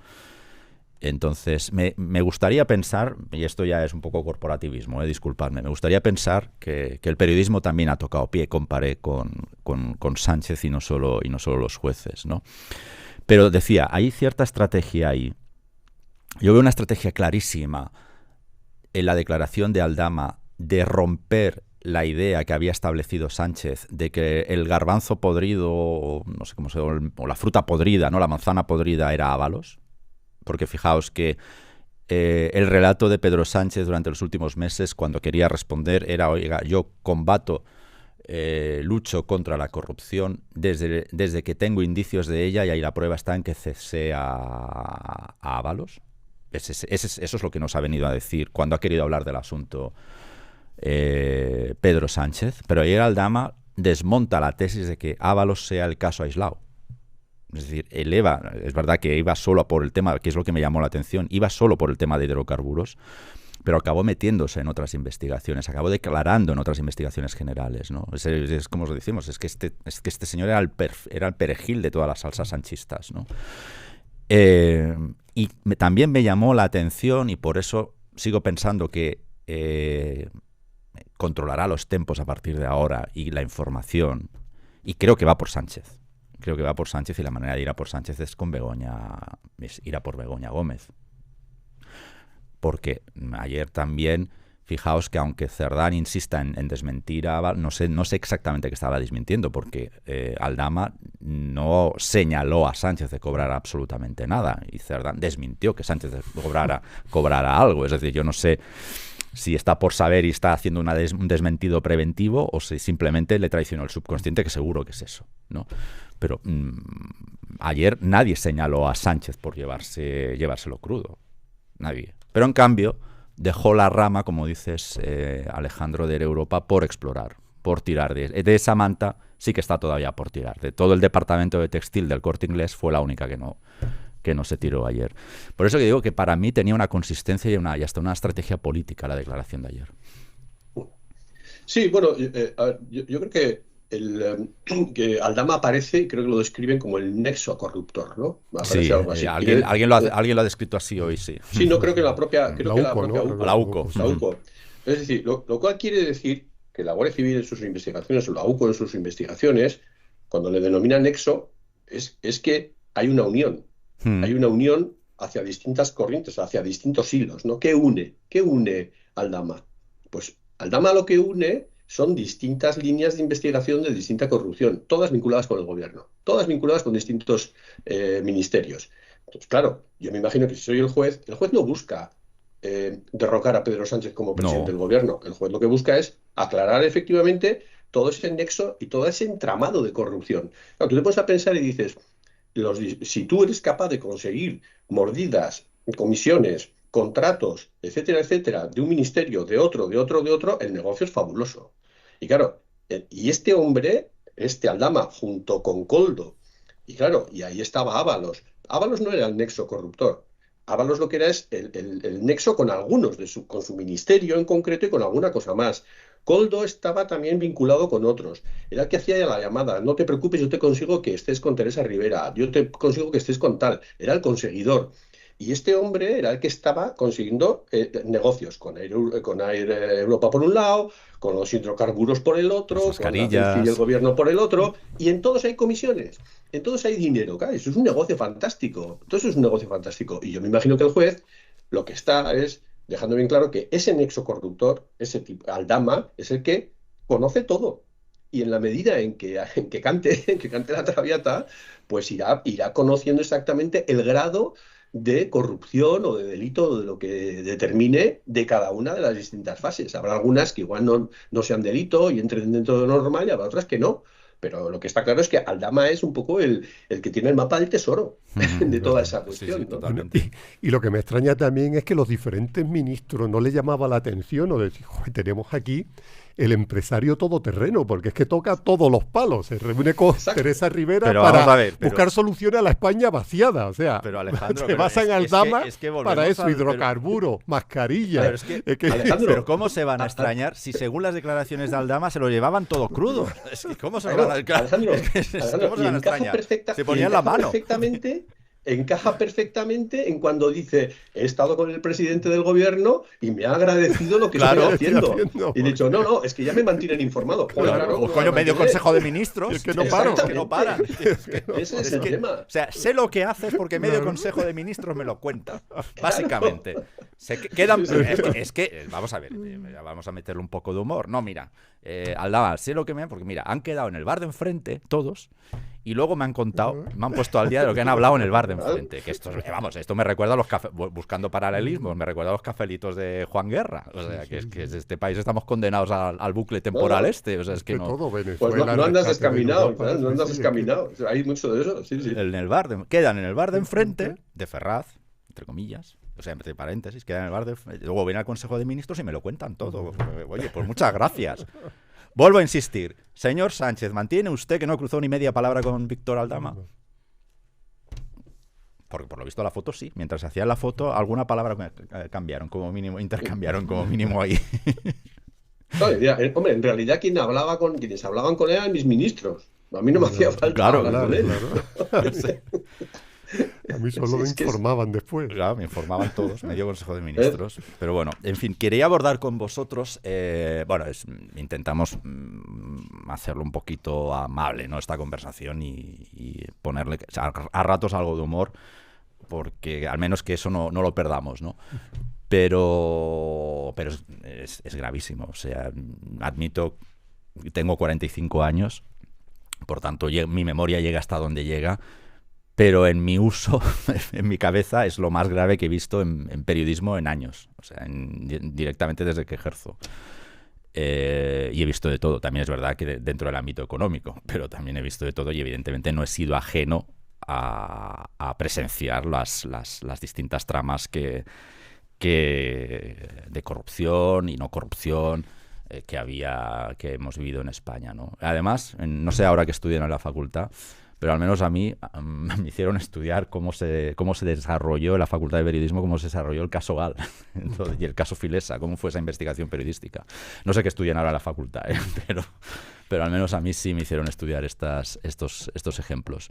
Entonces, me gustaría pensar, y esto ya es un poco corporativismo, disculpadme, me gustaría pensar que el periodismo también ha tocado pie con pared con Sánchez y no solo los jueces, ¿no? Pero decía, hay cierta estrategia ahí. Yo veo una estrategia clarísima en la declaración de Aldama de romper la idea que había establecido Sánchez de que el garbanzo podrido, o no sé cómo se llama, o la fruta podrida, ¿no? La manzana podrida era Ábalos. Porque fijaos que el relato de Pedro Sánchez durante los últimos meses, cuando quería responder, era, oiga, yo combato, lucho contra la corrupción desde que tengo indicios de ella, y ahí la prueba está en que cesé a Ábalos. Eso es lo que nos ha venido a decir cuando ha querido hablar del asunto Pedro Sánchez. Pero ayer Aldama desmonta la tesis de que Ábalos sea el caso aislado. Es decir, es verdad que iba solo por el tema, que es lo que me llamó la atención, iba solo por el tema de hidrocarburos, pero acabó metiéndose en otras investigaciones, acabó declarando en otras investigaciones generales, ¿no? Es como os decimos, es que este señor era el perejil de todas las salsas sanchistas, ¿no? Y también me llamó la atención, y por eso sigo pensando que controlará los tempos a partir de ahora y la información, y creo que va por Sánchez. Creo que va por Sánchez y la manera de ir a por Sánchez es ir a por Begoña Gómez. Porque ayer también, fijaos que aunque Cerdán insista en desmentir a no sé exactamente qué estaba desmintiendo, porque Aldama no señaló a Sánchez de cobrar absolutamente nada, y Cerdán desmintió que Sánchez cobrara algo. Es decir, yo no sé si está por saber y está haciendo un desmentido preventivo o si simplemente le traicionó el subconsciente, que seguro que es eso, ¿no? Pero ayer nadie señaló a Sánchez por llevárselo crudo. Nadie. Pero en cambio dejó la rama, como dices, Alejandro, de Europa por explorar, por tirar. De esa manta sí que está todavía por tirar. De todo el departamento de textil del Corte Inglés fue la única que no se tiró ayer. Por eso que digo que para mí tenía una consistencia y hasta una estrategia política la declaración de ayer. Sí, bueno, a ver, yo creo que que Aldama aparece, y creo que lo describen como el nexo corruptor, ¿no? Sí, algo así. alguien lo ha descrito así hoy, sí. Sí, no, creo que la propia La UCO. Es decir, lo cual quiere decir que la Guardia Civil en sus investigaciones, o la UCO en sus investigaciones, cuando le denominan nexo, es que hay una unión. Hay una unión hacia distintas corrientes, hacia distintos hilos, ¿no? ¿Qué une Aldama? Pues Aldama lo que une son distintas líneas de investigación de distinta corrupción, todas vinculadas con el gobierno, todas vinculadas con distintos ministerios. Entonces, claro, yo me imagino que si soy el juez no busca derrocar a Pedro Sánchez como presidente del gobierno. El juez lo que busca es aclarar efectivamente todo ese nexo y todo ese entramado de corrupción. Claro, tú te pones a pensar y dices, si tú eres capaz de conseguir mordidas, comisiones, contratos, etcétera, etcétera, de un ministerio, de otro, el negocio es fabuloso. Y claro, y este hombre, Aldama, junto con Koldo, y claro, y ahí estaba Ábalos. Ábalos no era el nexo corruptor. Ábalos lo que era es el nexo con algunos, con su ministerio en concreto y con alguna cosa más. Koldo estaba también vinculado con otros. Era el que hacía la llamada. No te preocupes, yo te consigo que estés con Teresa Rivera. Yo te consigo que estés con tal. Era el conseguidor. Y este hombre era el que estaba consiguiendo negocios con Air Europa por un lado, con los hidrocarburos por el otro, con la y el gobierno por el otro, y en todos hay comisiones, en todos hay dinero. Claro, eso es un negocio fantástico. Entonces es un negocio fantástico. Y yo me imagino que el juez lo que está es dejando bien claro que ese nexo corruptor, ese tipo, Aldama, es el que conoce todo. Y en la medida en que cante la traviata, pues irá conociendo exactamente el grado de corrupción o de delito o de lo que determine de cada una de las distintas fases. Habrá algunas que igual no sean delito y entren dentro de lo normal y habrá otras que no. Pero lo que está claro es que Aldama es un poco el que tiene el mapa del tesoro de toda esa cuestión. Sí, ¿no? Y lo que me extraña también es que los diferentes ministros no le llamaba la atención o decir, tenemos aquí el empresario todoterreno, porque es que toca todos los palos. Se reúne con Teresa Rivera para buscar soluciones a la España vaciada. O sea, se basa en Aldama para eso, hidrocarburos, mascarillas. Pero ¿cómo se van a extrañar si según las declaraciones de Aldama se lo llevaban todo crudo? Es que ¿cómo se van a extrañar? Se ponían la mano. Encaja perfectamente en cuando dice, he estado con el presidente del gobierno y me ha agradecido lo que estoy haciendo. Y he dicho, no, es que ya me mantienen informado. Coño, medio consejo de ministros. Es que no paro. Es que no paran. Ese es el tema. O sea, sé lo que haces porque medio consejo de ministros me lo cuenta. Básicamente. Es que, vamos a ver, vamos a meterle un poco de humor. No, mira, Aldama, sé lo que porque mira, han quedado en el bar de enfrente todos y luego me han contado, me han puesto al día de lo que han hablado en el bar de enfrente. Que esto me recuerda a los buscando paralelismos, me recuerda a los cafelitos de Juan Guerra. O sea, que en este país estamos condenados al bucle temporal O sea, es que no. Pues no andas descaminado, no andas descaminado. Hay mucho de eso, sí. Quedan en el bar de enfrente, de Ferraz, entre comillas. O sea, entre paréntesis, quedan en el bar de enfrente. Luego viene al Consejo de Ministros y me lo cuentan todo. Oye, pues muchas gracias. Vuelvo a insistir. Señor Sánchez, ¿mantiene usted que no cruzó ni media palabra con Víctor Aldama? Porque por lo visto la foto sí. Mientras se hacía la foto, alguna palabra intercambiaron como mínimo ahí. Hombre, en realidad quienes hablaban con él eran mis ministros. A mí no me hacía falta hablar con él. Claro. A mí solo me informaban después. Claro, me informaban todos, me dio Consejo de Ministros. Pero bueno, en fin, quería abordar con vosotros, intentamos hacerlo un poquito amable, ¿no? Esta conversación y ponerle a ratos algo de humor, porque al menos que eso no lo perdamos, ¿no? Pero es gravísimo. O sea, admito, tengo 45 años, por tanto mi memoria llega hasta donde llega, pero en mi uso, en mi cabeza, es lo más grave que he visto en periodismo en años. O sea, directamente desde que ejerzo. Y he visto de todo. También es verdad que dentro del ámbito económico, pero también he visto de todo y evidentemente no he sido ajeno a presenciar las distintas tramas que de corrupción y no corrupción que hemos vivido en España, ¿no? Además, no sé ahora que estudian en la facultad, pero al menos a mí me hicieron estudiar cómo se desarrolló en la Facultad de Periodismo, cómo se desarrolló el caso Gal y el caso Filesa, cómo fue esa investigación periodística. No sé qué estudian ahora en la facultad, pero al menos a mí sí me hicieron estudiar estos ejemplos.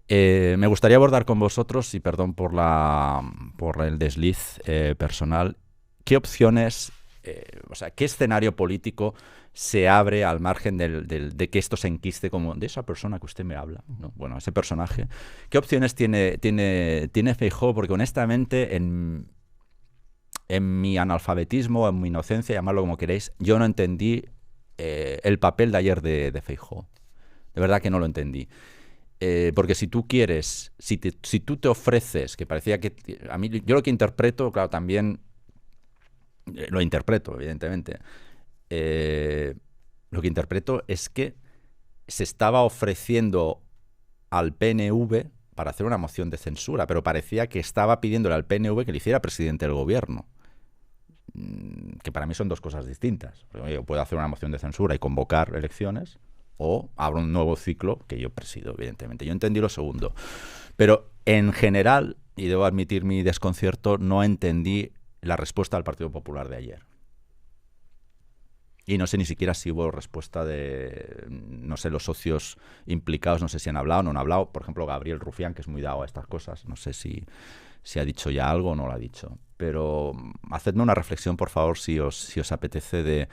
Me gustaría abordar con vosotros, y perdón por el desliz personal, qué opciones, qué escenario político se abre al margen de que esto se enquiste como de esa persona que usted me habla, ¿no? Bueno, ese personaje. ¿Qué opciones tiene Feijóo? Porque honestamente, en mi analfabetismo, en mi inocencia, llamadlo como queréis, yo no entendí el papel de ayer de Feijóo. De verdad que no lo entendí. Porque si tú quieres, si tú te ofreces, que parecía que a mí, yo lo que interpreto, claro, también lo interpreto, evidentemente. Lo que interpreto es que se estaba ofreciendo al PNV para hacer una moción de censura, pero parecía que estaba pidiéndole al PNV que le hiciera presidente del gobierno. Que para mí son dos cosas distintas. Yo puedo hacer una moción de censura y convocar elecciones, o abro un nuevo ciclo que yo presido, evidentemente. Yo entendí lo segundo. Pero en general, y debo admitir mi desconcierto, no entendí la respuesta del Partido Popular de ayer. Y no sé ni siquiera si hubo respuesta no sé, los socios implicados, no sé si han hablado o no han hablado. Por ejemplo, Gabriel Rufián, que es muy dado a estas cosas, no sé si ha dicho ya algo o no lo ha dicho. Pero hacedme una reflexión, por favor, si os apetece, de en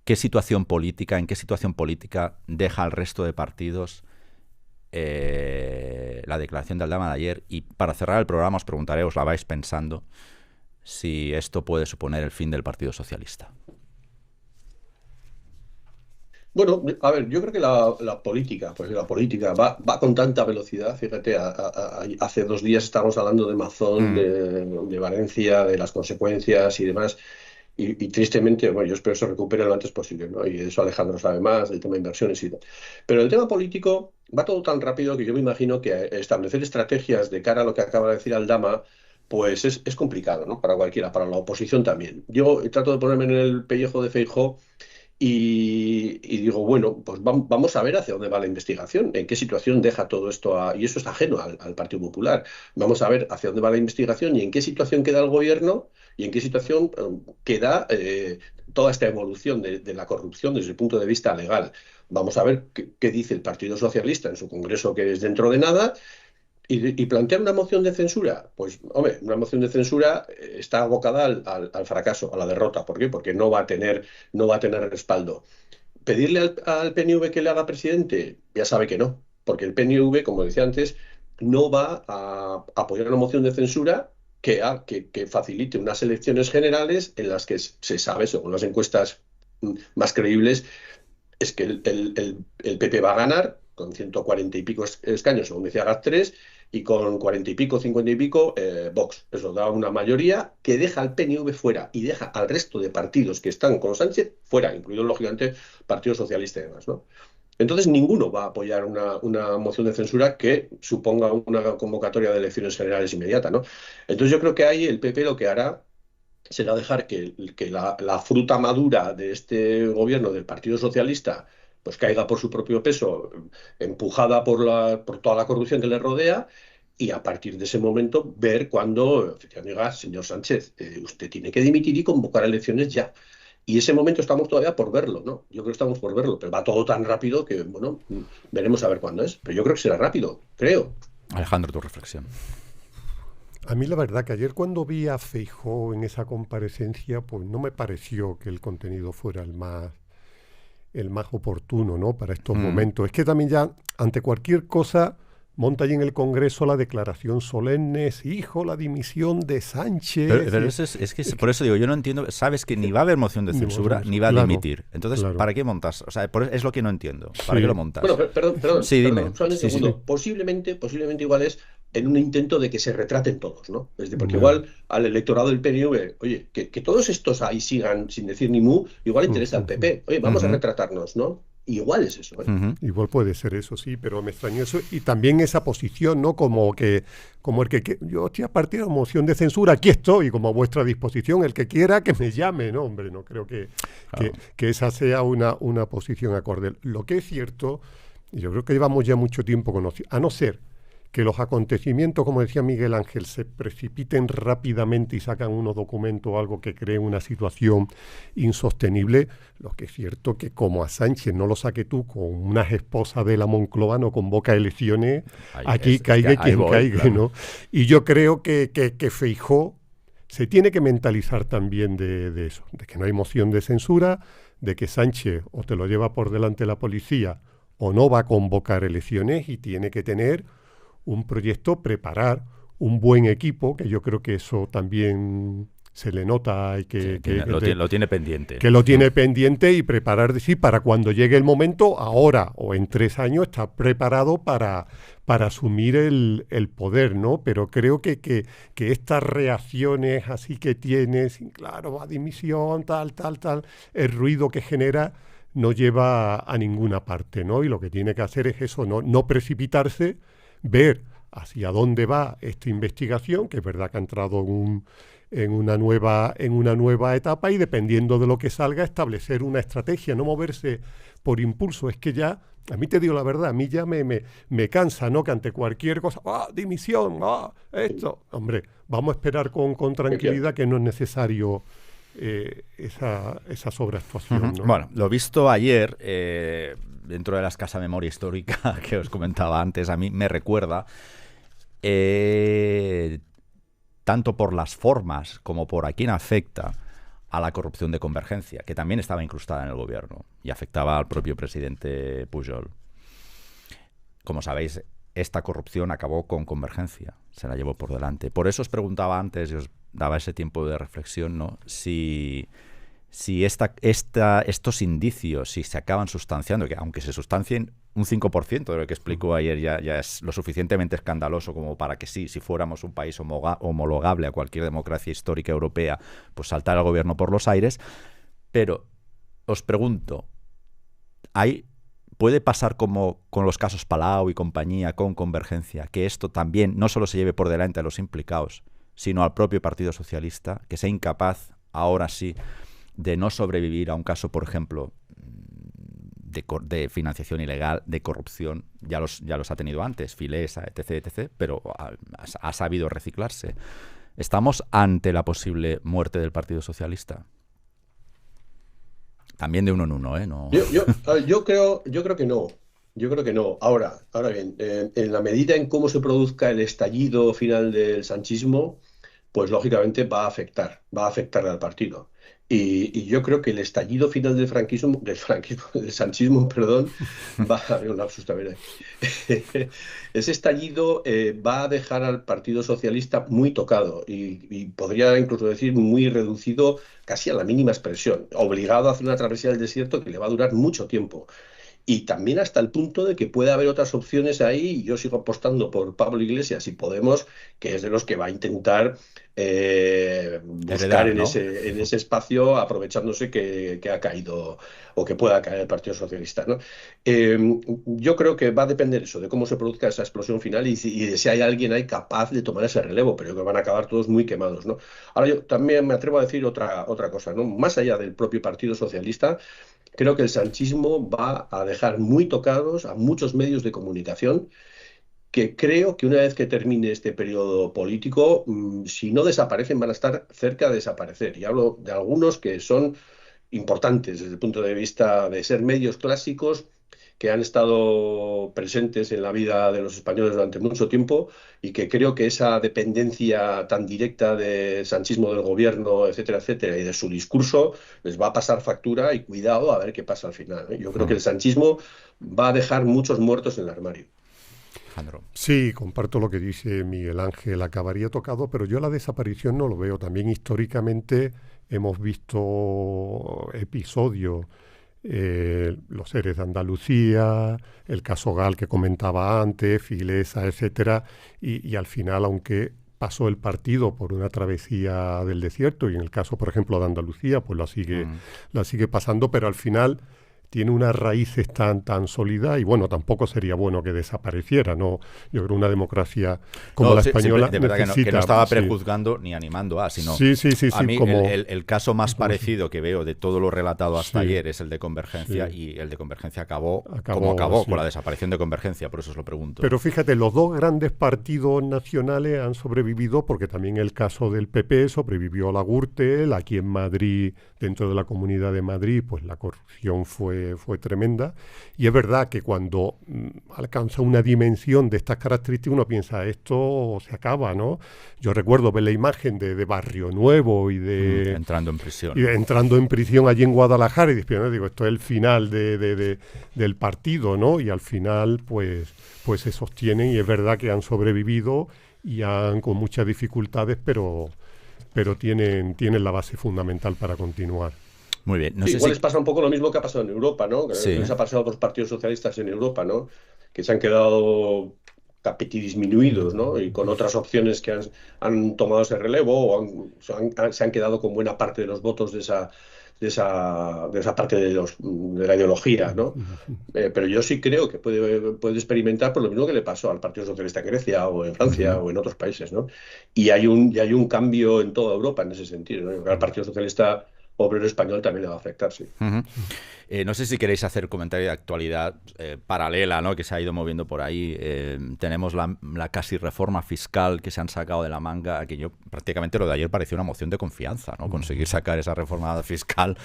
qué situación política deja al resto de partidos la declaración de Aldama de ayer. Y para cerrar el programa os preguntaré, os la vais pensando, si esto puede suponer el fin del Partido Socialista. Bueno, a ver, yo creo que la política va con tanta velocidad. Fíjate, hace 2 días estábamos hablando de Mazón, de Valencia, de las consecuencias y demás. Y tristemente, bueno, yo espero que se recupere lo antes posible, ¿no? Y de eso Alejandro sabe más, del tema de inversiones y tal. Pero el tema político va todo tan rápido que yo me imagino que establecer estrategias de cara a lo que acaba de decir Aldama, pues es complicado, ¿no? Para cualquiera, para la oposición también. Yo trato de ponerme en el pellejo de Feijóo y digo, bueno, pues vamos a ver hacia dónde va la investigación, en qué situación deja todo esto, y eso es ajeno al Partido Popular. Vamos a ver hacia dónde va la investigación y en qué situación queda el gobierno y en qué situación queda toda esta evolución de la corrupción desde el punto de vista legal. Vamos a ver qué dice el Partido Socialista en su congreso, que es dentro de nada. Y plantear una moción de censura, pues, hombre, una moción de censura está abocada al fracaso, a la derrota. ¿Por qué? Porque no va a tener respaldo. ¿Pedirle al PNV que le haga presidente? Ya sabe que no, porque el PNV, como decía antes, no va a apoyar una moción de censura que facilite unas elecciones generales en las que se sabe, según las encuestas más creíbles, es que el PP va a ganar con 140 y pico escaños, según decía GAT3, y con 40 y pico, 50 y pico, Vox. Eso da una mayoría que deja al PNV fuera y deja al resto de partidos que están con Sánchez fuera, incluido, lógicamente, Partido Socialista y demás, ¿no? Entonces, ninguno va a apoyar una moción de censura que suponga una convocatoria de elecciones generales inmediata, ¿no? Entonces, yo creo que ahí el PP lo que hará será dejar que la fruta madura de este gobierno del Partido Socialista pues caiga por su propio peso, empujada por toda la corrupción que le rodea, y a partir de ese momento ver cuándo, efectivamente, diga, señor Sánchez, usted tiene que dimitir y convocar elecciones ya. Y ese momento estamos todavía por verlo, ¿no? Yo creo que estamos por verlo, pero va todo tan rápido que, bueno, veremos a ver cuándo es. Pero yo creo que será rápido, creo. Alejandro, tu reflexión. A mí la verdad que ayer cuando vi a Feijóo en esa comparecencia, pues no me pareció que el contenido fuera el más oportuno, ¿no? Para estos Mm. momentos. Es que también ya, ante cualquier cosa, monta allí en el Congreso la declaración solemne, hijo, la dimisión de Sánchez. Pero es que Es que por eso digo, yo no entiendo, sabes que ni va a haber moción de ni censura moción, ni va a claro, dimitir. Entonces, claro. ¿para qué montas? O sea, es lo que no entiendo. ¿Para qué lo Sí, Bueno, montas? perdón, Sí, dime. solamente un Sí, sí. sí. segundo. Posiblemente igual es en un intento de que se retraten todos, ¿no? Es decir, porque Ya. igual al electorado del PNV, oye, que todos estos ahí sigan sin decir ni mu, igual interesa al Ujú. PP. Oye, vamos a Ujú, retratarnos, ¿no? Igual es eso, ¿eh? ujú. Igual puede ser eso, sí, pero me extrañó eso. Y también esa posición, ¿no? Como el que yo estoy a partir de la moción de censura, aquí estoy, como a vuestra disposición, el que quiera que me llame, ¿no? Hombre, no creo que, Claro. que esa sea una posición acorde. Lo que es cierto, y yo creo que llevamos ya mucho tiempo conociendo, a no ser que los acontecimientos, como decía Miguel Ángel, se precipiten rápidamente y sacan unos documentos o algo que cree una situación insostenible, lo que es cierto que como a Sánchez no lo saque tú con unas esposas de la Moncloa, no convoca elecciones, aquí Es que caiga ahí quien voy, caiga, claro. ¿no? Y yo creo que Feijóo se tiene que mentalizar también de eso, de que no hay moción de censura, de que Sánchez o te lo lleva por delante la policía o no va a convocar elecciones y tiene que tener un proyecto, preparar un buen equipo, que yo creo que eso también se le nota y Sí, lo tiene pendiente. que lo tiene pendiente y preparar de sí para cuando llegue el momento, ahora o en 3 años, está preparado para asumir el poder, ¿no? Pero creo que estas reacciones así que tienes, claro, va dimisión, tal, el ruido que genera no lleva a ninguna parte, ¿no? Y lo que tiene que hacer es eso, no precipitarse, ver hacia dónde va esta investigación, que es verdad que ha entrado en una nueva etapa y dependiendo de lo que salga, establecer una estrategia, no moverse por impulso. Es que ya, a mí te digo la verdad, a mí ya me cansa, ¿no? Que ante cualquier cosa, dimisión, esto. Hombre, vamos a esperar con tranquilidad que no es necesario esa sobreactuación, Ujú. ¿no? Bueno, lo visto ayer, dentro de la escasa memoria histórica que os comentaba antes, a mí me recuerda, tanto por las formas como por a quién afecta, a la corrupción de Convergencia, que también estaba incrustada en el gobierno y afectaba al propio presidente Pujol. Como sabéis, esta corrupción acabó con Convergencia, se la llevó por delante. Por eso os preguntaba antes, y os daba ese tiempo de reflexión, ¿no? Si estos indicios, si se acaban sustanciando, que aunque se sustancien un 5% de lo que explicó ayer, ya es lo suficientemente escandaloso como para que sí, si fuéramos un país homologable a cualquier democracia histórica europea, pues saltar al gobierno por los aires. Pero os pregunto, ¿puede pasar como con los casos Palau y compañía, con Convergencia, que esto también no solo se lleve por delante a los implicados, sino al propio Partido Socialista, que sea incapaz, ahora sí, de no sobrevivir a un caso, por ejemplo, de financiación ilegal, de corrupción? Ya los ha tenido antes, Filesa, etc., pero ha sabido reciclarse. ¿Estamos ante la posible muerte del Partido Socialista? También de uno en uno, ¿eh? No. A ver, yo creo que no. Yo creo que no. Ahora bien, en la medida en cómo se produzca el estallido final del sanchismo, pues lógicamente va a afectar al partido. Y yo creo que el estallido final del sanchismo, perdón, va a haber un lapsus también ahí. Ese estallido va a dejar al Partido Socialista muy tocado y podría incluso decir muy reducido casi a la mínima expresión, obligado a hacer una travesía del desierto que le va a durar mucho tiempo. Y también hasta el punto de que puede haber otras opciones ahí. Y yo sigo apostando por Pablo Iglesias y Podemos, que es de los que va a intentar buscar Heredar, en ¿no? ese espacio, aprovechándose que ha caído o que pueda caer el Partido Socialista, ¿no? Eh, yo creo que va a depender eso, de cómo se produzca esa explosión final y de si hay alguien ahí capaz de tomar ese relevo, pero yo creo que van a acabar todos muy quemados, ¿no? Ahora yo también me atrevo a decir otra cosa, ¿no? Más allá del propio Partido Socialista, creo que el sanchismo va a dejar muy tocados a muchos medios de comunicación que creo que una vez que termine este periodo político, si no desaparecen, van a estar cerca de desaparecer. Y hablo de algunos que son importantes desde el punto de vista de ser medios clásicos que han estado presentes en la vida de los españoles durante mucho tiempo y que creo que esa dependencia tan directa del sanchismo del gobierno, etcétera, etcétera, y de su discurso, les va a pasar factura y cuidado a ver qué pasa al final, ¿eh? Yo creo que el sanchismo va a dejar muchos muertos en el armario. Alejandro. Sí, comparto lo que dice Miguel Ángel, acabaría tocado, pero yo la desaparición no lo veo. También históricamente hemos visto episodios, los seres de Andalucía, el caso Gal que comentaba antes, Filesa, etcétera, y al final, aunque pasó el partido por una travesía del desierto, y en el caso, por ejemplo, de Andalucía, pues la sigue pasando, pero al final tiene unas raíces tan sólidas y bueno, tampoco sería bueno que desapareciera, ¿no? Yo creo una democracia como la española de verdad necesita, que no estaba sí. prejuzgando ni animando a, sino Sí, a mí como, el caso más parecido que veo de todo lo relatado hasta ayer es el de Convergencia, sí. y el de Convergencia acabó como acabó, sí. con la desaparición de Convergencia, por eso os lo pregunto. Pero fíjate, los dos grandes partidos nacionales han sobrevivido porque también el caso del PP sobrevivió a la Gürtel, aquí en Madrid, dentro de la Comunidad de Madrid, pues la corrupción fue tremenda. Y es verdad que cuando alcanza una dimensión de estas características uno piensa, esto se acaba, ¿no? Yo recuerdo ver la imagen de Barrio Nuevo y de... entrando en prisión. Y entrando en prisión allí en Guadalajara y digo, esto es el final del partido, ¿no? Y al final, pues se sostienen y es verdad que han sobrevivido y han con muchas dificultades, pero tienen la base fundamental para continuar. Muy bien. Igual les pasa un poco lo mismo que ha pasado en Europa, ¿no? Sí. Que les ha pasado a los partidos socialistas en Europa, ¿no? Que se han quedado capiti disminuidos, ¿no? Y con otras opciones que han tomado ese relevo o se han quedado con buena parte de los votos de esa parte de la ideología, ¿no? Pero yo sí creo que puede experimentar por lo mismo que le pasó al Partido Socialista en Grecia o en Francia o en otros países, ¿no? Y hay un cambio en toda Europa en ese sentido, ¿no? Al Partido Socialista Obrero Español también le va a afectar, sí. No sé si queréis hacer comentario de actualidad paralela, ¿no? Que se ha ido moviendo por ahí. Tenemos la casi reforma fiscal que se han sacado de la manga, que yo prácticamente lo de ayer pareció una moción de confianza, ¿no? Conseguir sacar esa reforma fiscal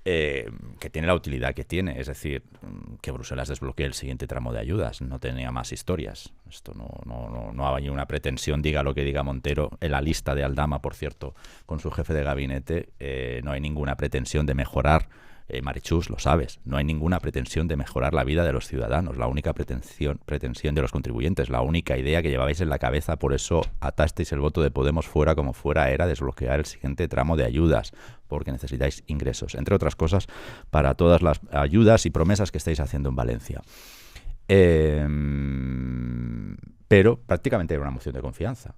que tiene la utilidad que tiene, es decir, que Bruselas desbloquee el siguiente tramo de ayudas, no tenía más historias. Esto no hay una pretensión, diga lo que diga Montero, en la lista de Aldama, por cierto, con su jefe de gabinete, no hay ninguna pretensión de mejorar, Marichus, lo sabes, no hay ninguna pretensión de mejorar la vida de los ciudadanos, la única pretensión de los contribuyentes, la única idea que llevabais en la cabeza, por eso atasteis el voto de Podemos fuera como fuera, era desbloquear el siguiente tramo de ayudas, porque necesitáis ingresos, entre otras cosas, para todas las ayudas y promesas que estáis haciendo en Valencia. Pero prácticamente era una moción de confianza.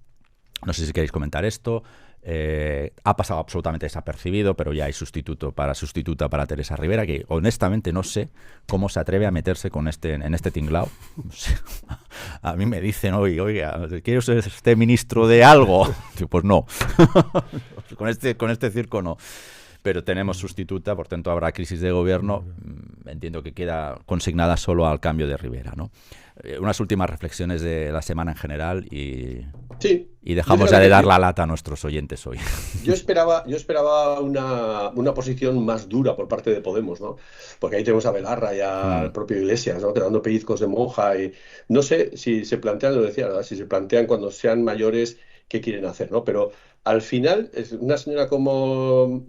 No sé si queréis comentar esto. Ha pasado absolutamente desapercibido, pero ya hay sustituta para Teresa Rivera, que honestamente no sé cómo se atreve a meterse en este tinglao. O sea, a mí me dicen, oiga, ¿quiere ser este ministro de algo? Pues no, con este circo no. Pero tenemos sustituta, por tanto habrá crisis de gobierno. Entiendo que queda consignada solo al cambio de Rivera, ¿no? Unas últimas reflexiones de la semana en general y dejamos ya de dar la lata a nuestros oyentes hoy. Yo esperaba una posición más dura por parte de Podemos, ¿no? Porque ahí tenemos a Belarra y al propio Iglesias, ¿no? Quedando pellizcos de monja y no sé si se plantean, lo decía, ¿verdad? Si se plantean cuando sean mayores qué quieren hacer, ¿no? Pero al final, una señora como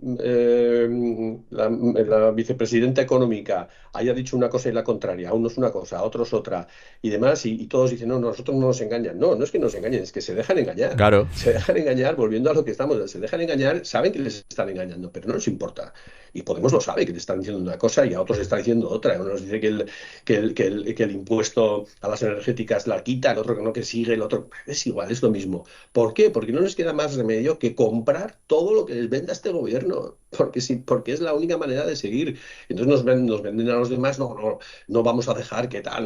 la vicepresidenta económica haya dicho una cosa y la contraria, a unos una cosa, a otros otra, y demás, y todos dicen, no, nosotros no nos engañan. No es que nos engañen, es que se dejan engañar. Claro. Se dejan engañar, volviendo a lo que estamos, se dejan engañar, saben que les están engañando, pero no les importa. Y Podemos lo sabe, que les están diciendo una cosa y a otros les están diciendo otra. Uno nos dice que el impuesto a las energéticas la quita, el otro que no, que sigue, el otro... Es igual, es lo mismo. ¿Por qué? Porque no les queda más remedio que comprar todo lo que les venda este gobierno, porque es la única manera de seguir. Entonces nos venden a los demás, no vamos a dejar que tal,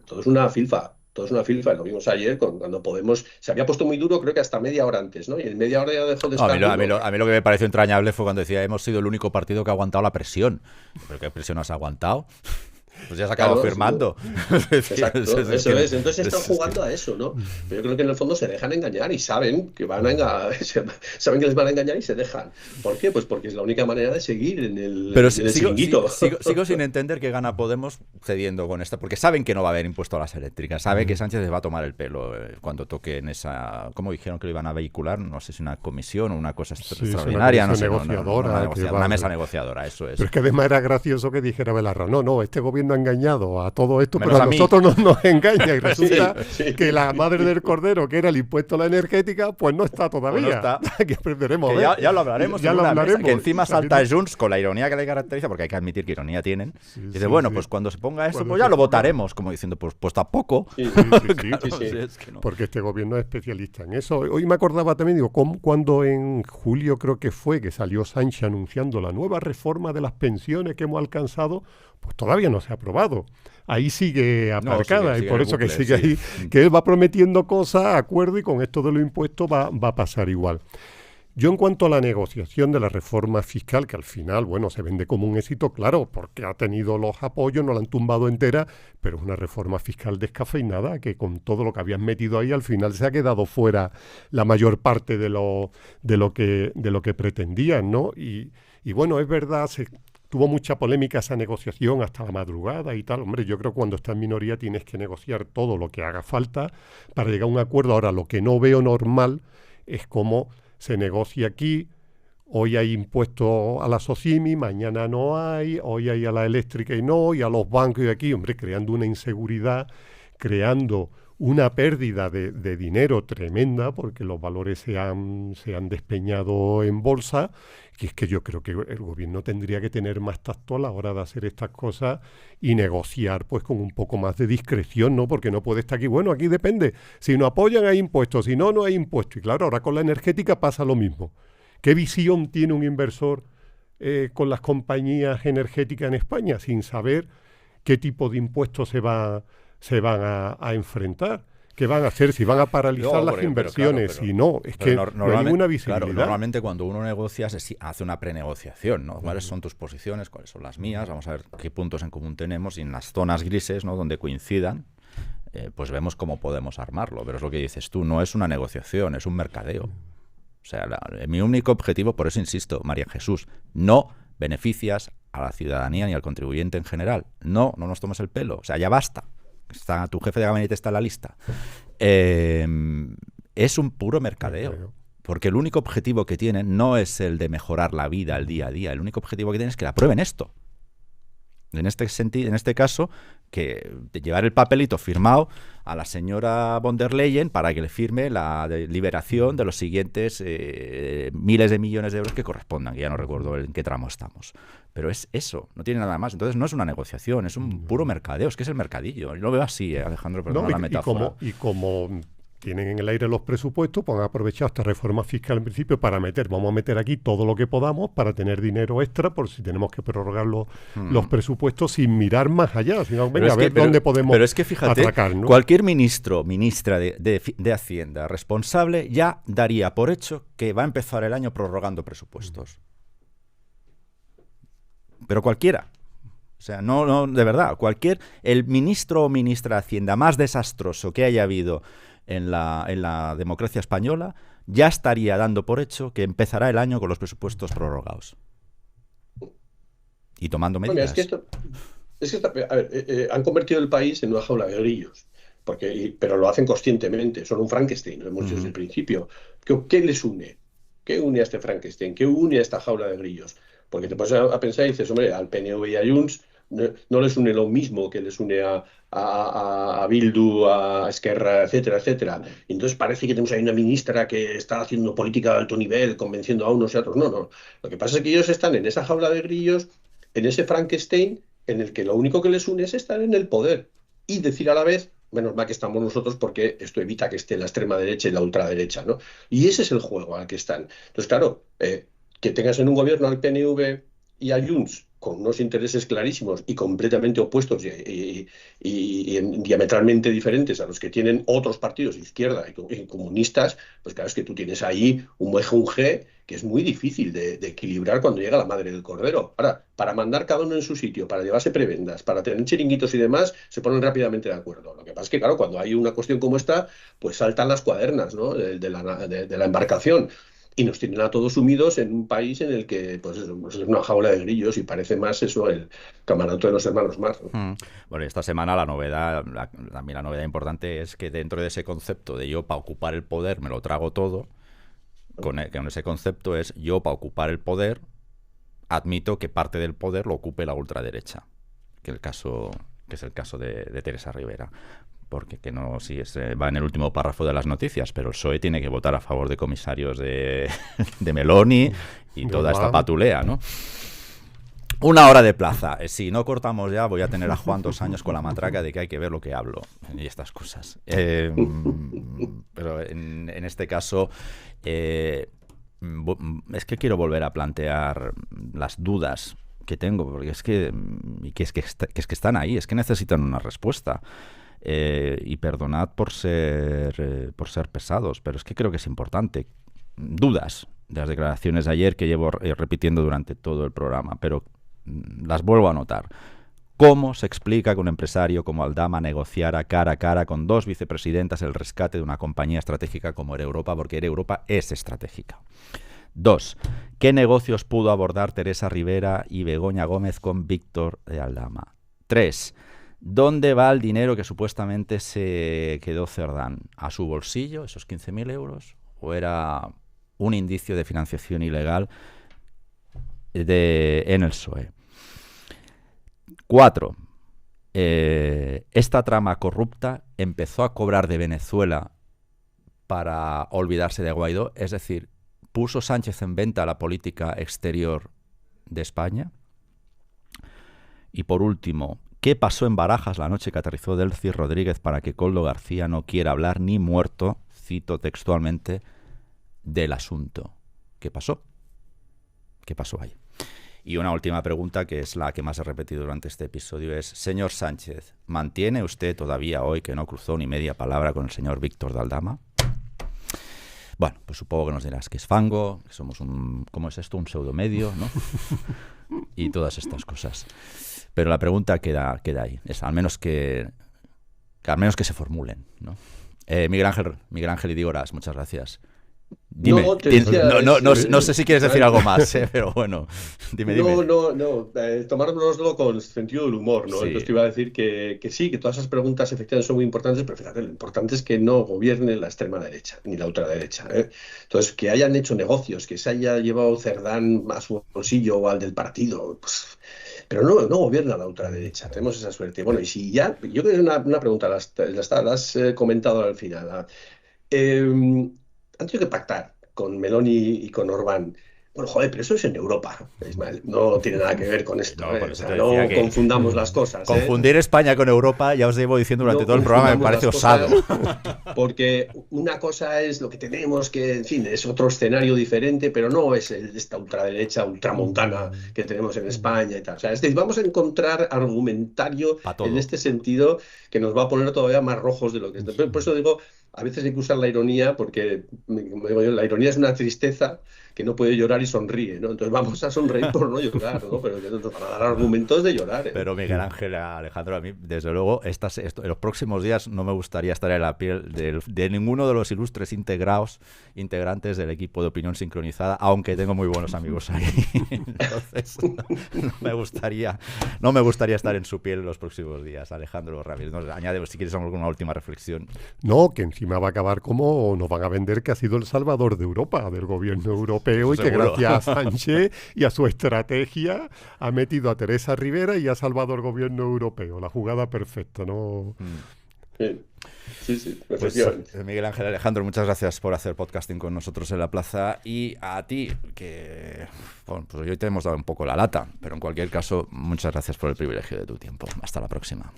todo es una filfa. Todo es una filfa, lo vimos ayer cuando Podemos se había puesto muy duro, creo que hasta media hora antes, ¿no? Y en media hora ya dejó de estar. A mí lo que me pareció entrañable fue cuando decía hemos sido el único partido que ha aguantado la presión. ¿Pero qué presión has aguantado? Pues ya se acabó Claro, firmando. exacto, eso es. Entonces están jugando a eso, ¿no? Pero yo creo que en el fondo se dejan engañar y saben que van a saben que les van a engañar y se dejan. ¿Por qué? Pues porque es la única manera de seguir Pero en el chiringuito. sigo sin entender que gana Podemos cediendo con esta, porque saben que no va a haber impuesto a las eléctricas, saben que Sánchez les va a tomar el pelo cuando toquen esa, ¿cómo dijeron que lo iban a vehicular? No sé si una comisión o una cosa extraordinaria, no sé, una mesa negociadora, eso es. Pero es que además era gracioso que dijera Belarra, no, este gobierno ha engañado a todo esto, Menos pero a a mí. nosotros no nos engaña y resulta Sí. que la madre del cordero, que era el impuesto a la energética, pues no está todavía. Pues no está. Que veremos, Que ya lo hablaremos Ya en lo una mesa, hablaremos. que encima salta Junts con la ironía que le caracteriza, porque hay que admitir que ironía tienen. Dice, sí, bueno, sí. pues cuando se ponga esto, Cuando pues ya se lo ponga- votaremos, como diciendo, pues tampoco. Sí, Sí, sí. Es que no. porque este gobierno es especialista en eso. Hoy me acordaba también, digo, cuando en julio creo que fue, que salió Sánchez anunciando la nueva reforma de las pensiones que hemos alcanzado, pues todavía no se ha aprobado. Ahí sigue aparcada sigue y por en el eso que bucle, sigue sí. ahí, que él va prometiendo cosas, acuerdo, y con esto de los impuestos va a pasar igual. Yo en cuanto a la negociación de la reforma fiscal, que al final, bueno, se vende como un éxito, claro, porque ha tenido los apoyos, no la han tumbado entera, pero es una reforma fiscal descafeinada, que con todo lo que habían metido ahí, al final se ha quedado fuera la mayor parte de lo que pretendían, ¿no? Y bueno, es verdad, tuvo mucha polémica esa negociación hasta la madrugada y tal. Hombre, yo creo que cuando estás en minoría tienes que negociar todo lo que haga falta para llegar a un acuerdo. Ahora, lo que no veo normal es cómo se negocia aquí, hoy hay impuestos a la SOCIMI, mañana no hay, hoy hay a la eléctrica y no, y a los bancos y aquí, hombre, creando una inseguridad, creando una pérdida de dinero tremenda, porque los valores se han despeñado en bolsa, y es que yo creo que el gobierno tendría que tener más tacto a la hora de hacer estas cosas y negociar pues con un poco más de discreción, ¿no? Porque no puede estar aquí, bueno, aquí depende, si no apoyan hay impuestos, si no, no hay impuestos. Y claro, ahora con la energética pasa lo mismo. ¿Qué visión tiene un inversor con las compañías energéticas en España sin saber qué tipo de impuestos se van a enfrentar? ¿Qué van a hacer? Si van a paralizar las inversiones, si no, es que no hay ninguna visibilidad. Claro, normalmente cuando uno negocia hace una prenegociación, ¿no? ¿Cuáles son tus posiciones? ¿Cuáles son las mías? Vamos a ver qué puntos en común tenemos y en las zonas grises, ¿no? Donde coincidan, pues vemos cómo podemos armarlo. Pero es lo que dices tú, no es una negociación, es un mercadeo. O sea, mi único objetivo, por eso insisto, María Jesús, no beneficias a la ciudadanía ni al contribuyente en general. No nos tomes el pelo. O sea, ya basta. Tu jefe de gabinete está en la lista. Es un puro mercadeo. Porque el único objetivo que tienen no es el de mejorar la vida al día a día. El único objetivo que tienen es que aprueben esto. En este sentido, en este caso, que de llevar el papelito firmado a la señora von der Leyen para que le firme la liberación de los siguientes miles de millones de euros que correspondan, que ya no recuerdo en qué tramo estamos. Pero es eso, no tiene nada más. Entonces no es una negociación, es un puro mercadeo, es que es el mercadillo. Yo lo veo así, Alejandro, perdón la metáfora. Y como tienen en el aire los presupuestos, pues han aprovechado esta reforma fiscal en principio para vamos a meter aquí todo lo que podamos para tener dinero extra por si tenemos que prorrogar los presupuestos sin mirar más allá, sino venga, a ver dónde podemos pero es que fíjate, atracar, ¿no? Cualquier ministra de Hacienda responsable ya daría por hecho que va a empezar el año prorrogando presupuestos. Pero cualquiera. O sea, no, de verdad, el ministro o ministra de Hacienda más desastroso que haya habido en la democracia española ya estaría dando por hecho que empezará el año con los presupuestos prorrogados. Y tomando medidas. Han convertido el país en una jaula de grillos, pero lo hacen conscientemente, son un Frankenstein, lo hemos dicho desde el principio. ¿Qué les une? ¿Qué une a este Frankenstein? ¿Qué une a esta jaula de grillos? Porque te pones a pensar y dices, hombre, al PNV y a Junts no les une lo mismo que les une a Bildu, a Esquerra, etcétera, etcétera. Y entonces parece que tenemos ahí una ministra que está haciendo política de alto nivel, convenciendo a unos y a otros. No. Lo que pasa es que ellos están en esa jaula de grillos, en ese Frankenstein, en el que lo único que les une es estar en el poder y decir a la vez, menos mal que estamos nosotros porque esto evita que esté la extrema derecha y la ultraderecha, ¿no? Y ese es el juego al que están. Entonces, claro, que tengas en un gobierno al PNV y a Junts con unos intereses clarísimos y completamente opuestos y diametralmente diferentes a los que tienen otros partidos de izquierda y comunistas, pues claro, es que tú tienes ahí un mejunje que es muy difícil de equilibrar cuando llega la madre del cordero. Ahora, para mandar cada uno en su sitio, para llevarse prebendas, para tener chiringuitos y demás, se ponen rápidamente de acuerdo. Lo que pasa es que, claro, cuando hay una cuestión como esta, pues saltan las cuadernas, ¿no? de la embarcación. Y nos tienen a todos sumidos en un país en el que pues es una jaula de grillos y parece más eso el camarote de los hermanos Marx, ¿no? Bueno, esta semana la novedad, también la novedad importante es que dentro de ese concepto de yo para ocupar el poder me lo trago todo, con ese concepto es yo para ocupar el poder admito que parte del poder lo ocupe la ultraderecha, que es el caso de Teresa Rivera. Porque que no, sí, va en el último párrafo de las noticias, pero el PSOE tiene que votar a favor de comisarios de Meloni y toda esta patulea, ¿no? 1 hora de plaza. Si no cortamos ya, voy a tener a Juan 2 años con la matraca de que hay que ver lo que hablo y estas cosas. Pero en este caso, es que quiero volver a plantear las dudas que tengo, porque es que están ahí, es que necesitan una respuesta. Y perdonad por ser pesados, pero es que creo que es importante. Dudas de las declaraciones de ayer que llevo repitiendo durante todo el programa, pero las vuelvo a anotar. ¿Cómo se explica que un empresario como Aldama negociara cara a cara con 2 vicepresidentas el rescate de una compañía estratégica como Air Europa? Porque Air Europa es estratégica. 2. ¿Qué negocios pudo abordar Teresa Rivera y Begoña Gómez con Víctor de Aldama? 3. ¿Dónde va el dinero que supuestamente se quedó Cerdán? ¿A su bolsillo, esos 15.000 euros? ¿O era un indicio de financiación ilegal en el PSOE? 4. Esta trama corrupta empezó a cobrar de Venezuela para olvidarse de Guaidó, es decir, ¿puso Sánchez en venta la política exterior de España? Y por último, ¿qué pasó en Barajas la noche que aterrizó Delcy Rodríguez para que Koldo García no quiera hablar ni muerto, cito textualmente, del asunto? ¿Qué pasó? ¿Qué pasó ahí? Y una última pregunta, que es la que más he repetido durante este episodio, es: señor Sánchez, ¿mantiene usted todavía hoy que no cruzó ni media palabra con el señor Víctor de Aldama? Bueno, pues supongo que nos dirás que es fango, que somos ¿cómo es esto? Un pseudomedio, ¿no? Y todas estas cosas. Pero la pregunta queda ahí. Es al menos que se formulen, ¿no? Miguel Ángel Idígoras, muchas gracias. Dime, no sé si quieres decir algo más, pero bueno, dime. Tomárnoslo con sentido del humor, ¿no? Sí. Entonces te iba a decir que sí, que todas esas preguntas efectivamente son muy importantes, pero fíjate, lo importante es que no gobierne la extrema derecha ni la ultraderecha, ¿eh? Entonces, que hayan hecho negocios, que se haya llevado Cerdán a su bolsillo o al del partido, pues, pero no gobierna la ultraderecha, tenemos esa suerte. Bueno, y si ya, yo creo que una pregunta, la has comentado al final. Han tenido que pactar con Meloni y con Orbán. Bueno, joder, pero eso es en Europa, Ismael. No tiene nada que ver con esto. No, por O eso sea, te no decía que confundamos las cosas. confundir España con Europa, ya os llevo diciendo durante todo el programa, me parece osado. Porque una cosa es lo que tenemos, que, en fin, es otro escenario diferente, pero no es esta ultraderecha, ultramontana que tenemos en España y tal. O sea, vamos a encontrar argumentario en este sentido que nos va a poner todavía más rojos de lo que es. Por eso digo, a veces hay que usar la ironía, porque la ironía es una tristeza que no puede llorar y sonríe, ¿no? Entonces vamos a sonreír por no llorar, ¿no? Pero que nos van a dar argumentos de llorar, ¿eh? Pero Miguel Ángel, Alejandro, a mí, desde luego, en los próximos días no me gustaría estar en la piel de ninguno de los ilustres integrantes del equipo de Opinión Sincronizada, aunque tengo muy buenos amigos ahí. Entonces, no me gustaría estar en su piel en los próximos días. Alejandro Ramírez, añade si quieres alguna última reflexión. No, que encima va a acabar como nos van a vender que ha sido el salvador de Europa, del gobierno europeo, y que gracias a Sánchez y a su estrategia ha metido a Teresa Rivera y ha salvado al gobierno europeo. La jugada perfecta, ¿no? Sí, pues, Miguel Ángel, Alejandro, muchas gracias por hacer podcasting con nosotros en La Plaza, y a ti, que bueno, pues hoy te hemos dado un poco la lata, pero en cualquier caso, muchas gracias por el privilegio de tu tiempo. Hasta la próxima.